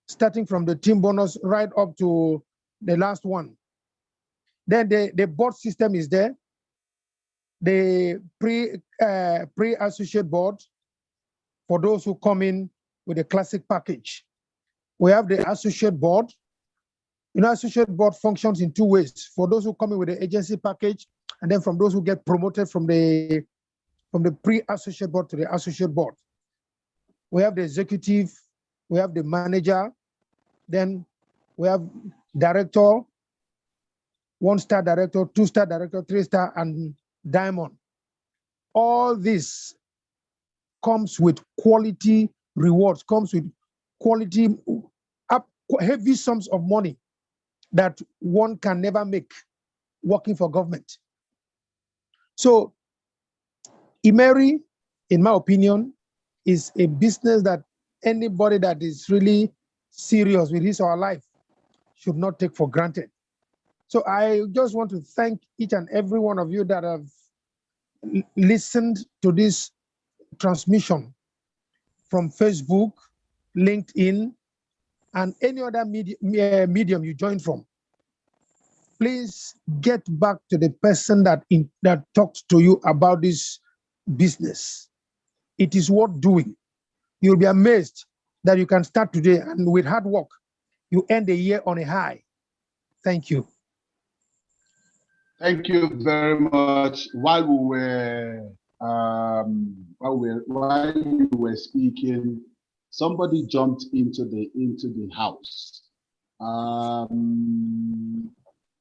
starting from the team bonus right up to the last one. Then the board system is there. The pre-associate board, for those who come in with a classic package. We have the associate board. You know, associate board functions in two ways. For those who come in with the agency package, and then from those who get promoted from the pre-associate board to the associate board. We have the executive, we have the manager, then we have director, 1-star director, 2-star director, 3-star, and diamond. All this comes with quality rewards, comes with quality, heavy sums of money that one can never make working for government. So IMMERI, in my opinion, is a business that anybody that is really serious with his or her life should not take for granted. So I just want to thank each and every one of you that have listened to this transmission from Facebook, LinkedIn, and any other medium you join from. Please get back to the person that talked to you about this business. It is worth doing. You'll be amazed that you can start today, and with hard work, you end the year on a high. Thank you. Thank you very much. While you were speaking, somebody jumped into the house.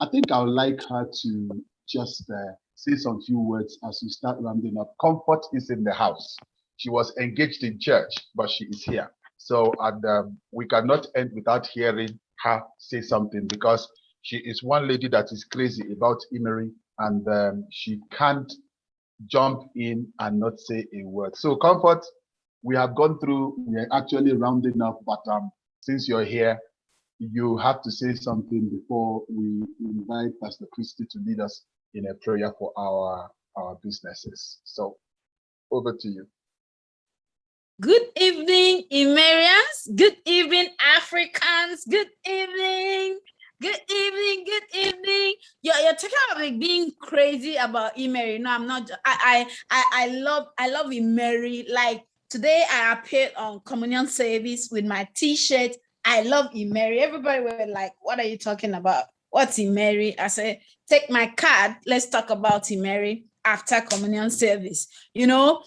I think I would like her to just say some few words as we start rounding up. Comfort is in the house. She was engaged in church, but she is here. So we cannot end without hearing her say something, because she is one lady that is crazy about IMMERI, and she can't jump in and not say a word. So Comfort, we have gone through, we're actually rounding up, but since you're here, you have to say something before we invite Pastor Christy to lead us in a prayer for our businesses. So over to you. Good evening, Immerians. Good evening, Africans. Good evening. Good evening. Good evening. You're talking about like being crazy about IMMERI. No, I'm not. I love IMMERI. Like today, I appeared on communion service with my T-shirt. I love IMMERI. Everybody were like, "What are you talking about? What's IMMERI?" I said, "Take my card. Let's talk about IMMERI after communion service." You know.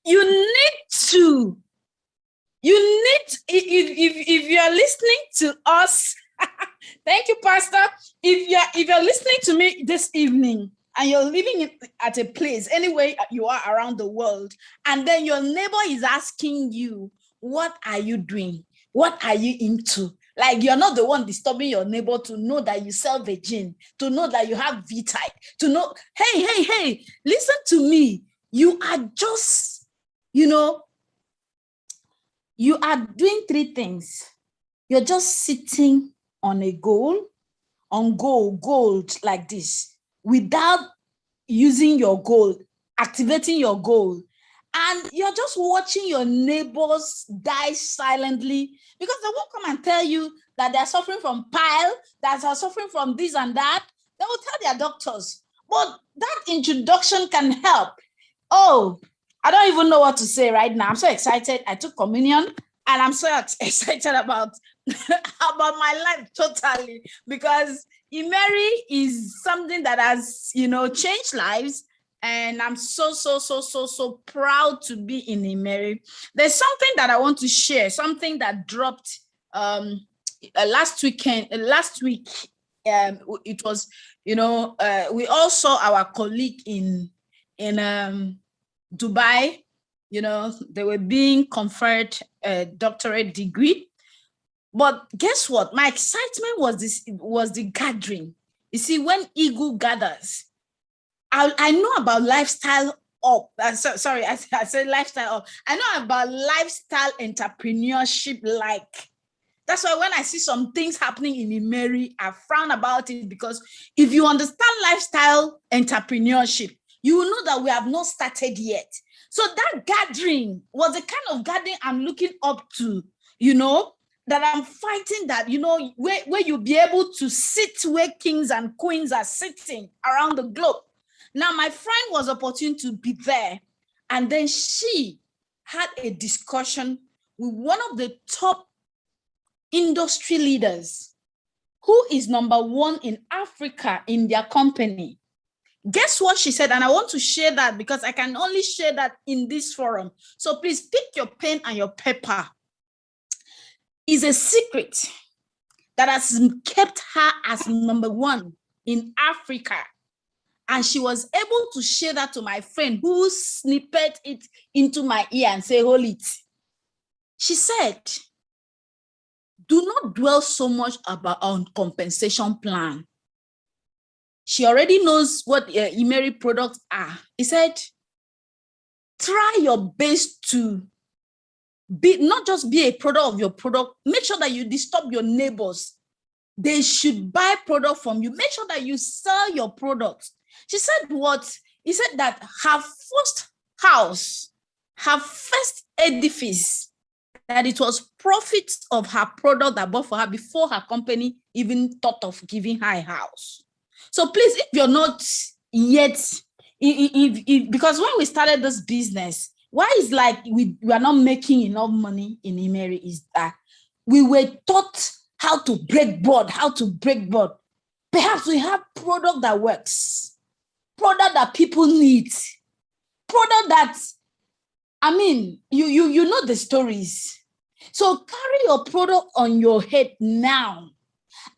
You need if you're listening to us, thank you, Pastor. If you're listening to me this evening and you're living at a place, anywhere you are around the world, and then your neighbor is asking you, what are you doing? What are you into? Like, you're not the one disturbing your neighbor to know that you sell Virgin, to know that you have Vitus, to know, hey, listen to me. You are just, you are doing three things. You're just sitting on a gold like this, without using your gold, activating your gold. And you're just watching your neighbors die silently, because they won't come and tell you that they're suffering from pile, that they're suffering from this and that. They will tell their doctors. But that introduction can help. Oh, I don't even know what to say right now. I'm so excited. I took communion and I'm so excited about my life totally, because IMMERI is something that has, changed lives. And I'm so proud to be in IMMERI. There's something that I want to share, something that dropped last week. It was, we all saw our colleague in Dubai. They were being conferred a doctorate degree. But guess what? My excitement was the gathering. You see, when Eagle gathers, I know about lifestyle up. Sorry, I said lifestyle up. I know about lifestyle entrepreneurship. Like, that's why when I see some things happening in IMMERI, I frown about it, because if you understand lifestyle entrepreneurship, you will know that we have not started yet. So that gathering was the kind of gathering I'm looking up to, that I'm fighting that, where you'll be able to sit where kings and queens are sitting around the globe. Now, my friend was opportune to be there, and then she had a discussion with one of the top industry leaders who is number one in Africa in their company. Guess what she said? And I want to share that because I can only share that in this forum. So please pick your pen and your paper. It's a secret that has kept her as number one in Africa. And she was able to share that to my friend, who snipped it into my ear and say, hold it. She said, do not dwell so much on compensation plan. She already knows what IMMERI products are. He said, try your best to not just be a product of your product. Make sure that you disturb your neighbors. They should buy product from you. Make sure that you sell your products. She said what? He said that her first house, her first edifice, that it was profit of her product that bought for her before her company even thought of giving her a house. So please, if you're not yet, because when we started this business, why is like we are not making enough money in IMMERI is that we were taught how to break board. Perhaps we have product that works, product that people need, product that, you know the stories. So carry your product on your head now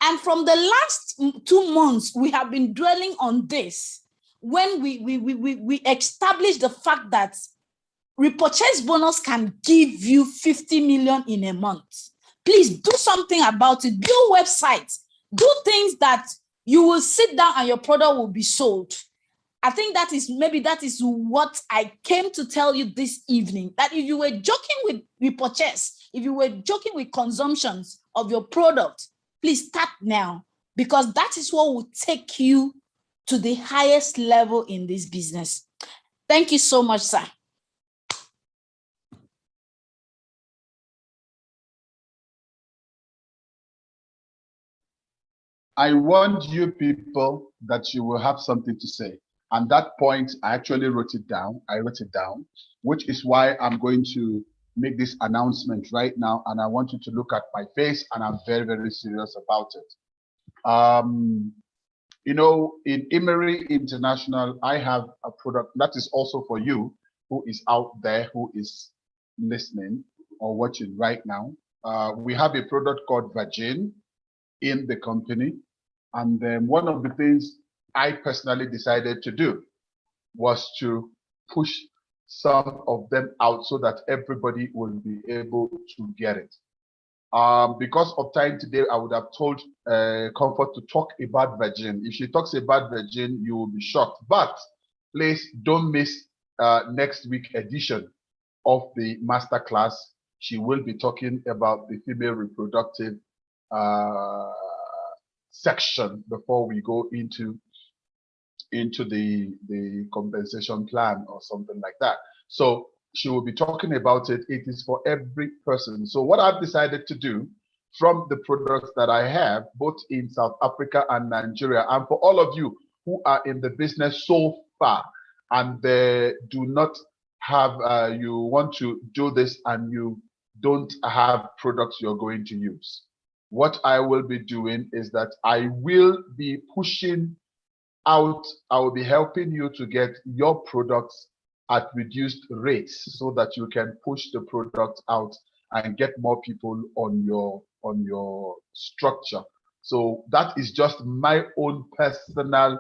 And from the last 2 months, we have been dwelling on this when we established the fact that repurchase bonus can give you 50 million in a month. Please do something about it. Build websites. Do things that you will sit down and your product will be sold. I think that is what I came to tell you this evening, that if you were joking with repurchase, if you were joking with consumptions of your product, please start now, because that is what will take you to the highest level in this business. Thank you so much, sir. I warned you people that you will have something to say. And that point, I actually wrote it down. Which is why I'm going to make this announcement right now. And I want you to look at my face, and I'm very, very serious about it. You know, in IMMERI International, I have a product that is also for you who is out there, who is listening or watching right now. We have a product called Virgin in the company. And then one of the things I personally decided to do was to push some of them out so that everybody will be able to get it. Because of time today, I would have told Comfort to talk about Virgin. If she talks about Virgin, you will be shocked. But please don't miss next week edition of the masterclass. She will be talking about the female reproductive section before we go into the compensation plan or something like that. So she will be talking about it. It is for every person. So what I've decided to do from the products that I have, both in South Africa and Nigeria, and for all of you who are in the business so far and they do not have, you want to do this and you don't have products you're going to use. What I will be doing is that I will be pushing out, I will be helping you to get your products at reduced rates so that you can push the product out and get more people on your structure. So that is just my own personal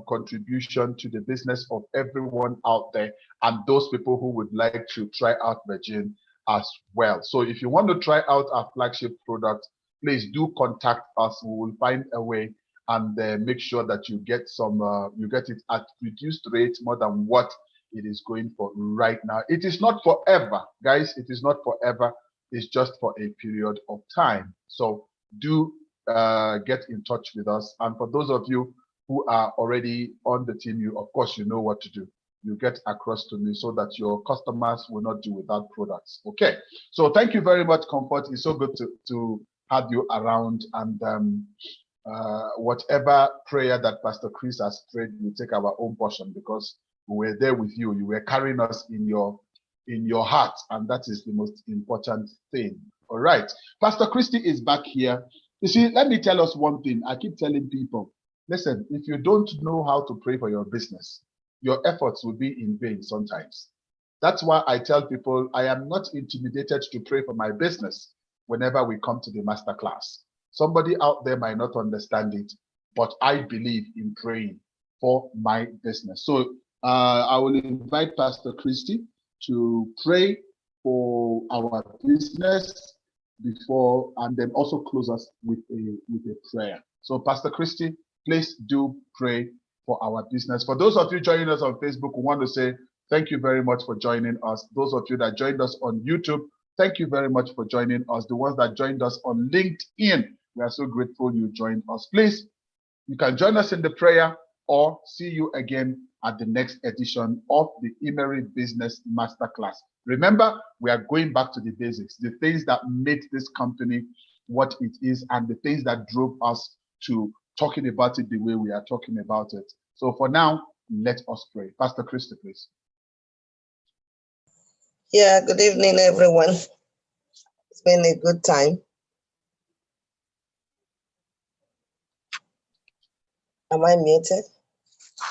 contribution to the business of everyone out there and those people who would like to try out Virgin as well. So if you want to try out our flagship product, please do contact us. We will find a way and make sure that you get you get it at reduced rate more than what it is going for right now. It is not forever, guys. It is not forever. It's just for a period of time. So do get in touch with us. And for those of you who are already on the team, you of course you know what to do. You get across to me so that your customers will not do without products. Okay. So thank you very much, Comfort. It's so good to have you around, and whatever prayer that Pastor Chris has prayed, we take our own portion because we were there with you. You were carrying us in your heart, and that is the most important thing. All right. Pastor Christy is back here. You see, let me tell us one thing. I keep telling people, listen, if you don't know how to pray for your business, your efforts will be in vain sometimes. That's why I tell people I am not intimidated to pray for my business whenever we come to the masterclass. Somebody out there might not understand it, but I believe in praying for my business. So I will invite Pastor Christy to pray for our business before, and then also close us with a prayer. So Pastor Christy, please do pray for our business. For those of you joining us on Facebook, we want to say thank you very much for joining us. Those of you that joined us on YouTube, thank you very much for joining us. The ones that joined us on LinkedIn, we are so grateful you joined us. Please, you can join us in the prayer or see you again at the next edition of the IMMERI Business Masterclass. Remember, we are going back to the basics, the things that made this company what it is and the things that drove us to talking about it the way we are talking about it. So for now, let us pray. Pastor Christy, please. Yeah, good evening, everyone. It's been a good time. Am I muted?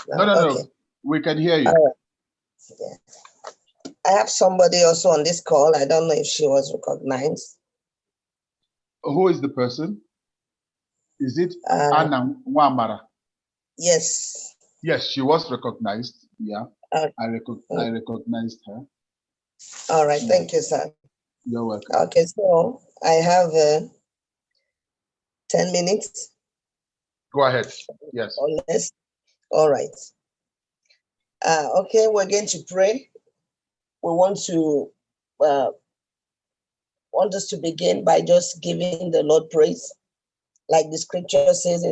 No. Okay. We can hear you. All right. Yeah. I have somebody also on this call. I don't know if she was recognized. Who is the person? Is it Uh, Anna Wamara? yes. Yes, she was recognized. Yeah, Uh, I recognized her. all right. Thank you, sir. You're welcome. Okay, so I have 10 minutes. Go ahead. Yes. Or less. All right. Okay, we're going to pray. We want us to begin by just giving the Lord praise, like the scripture says in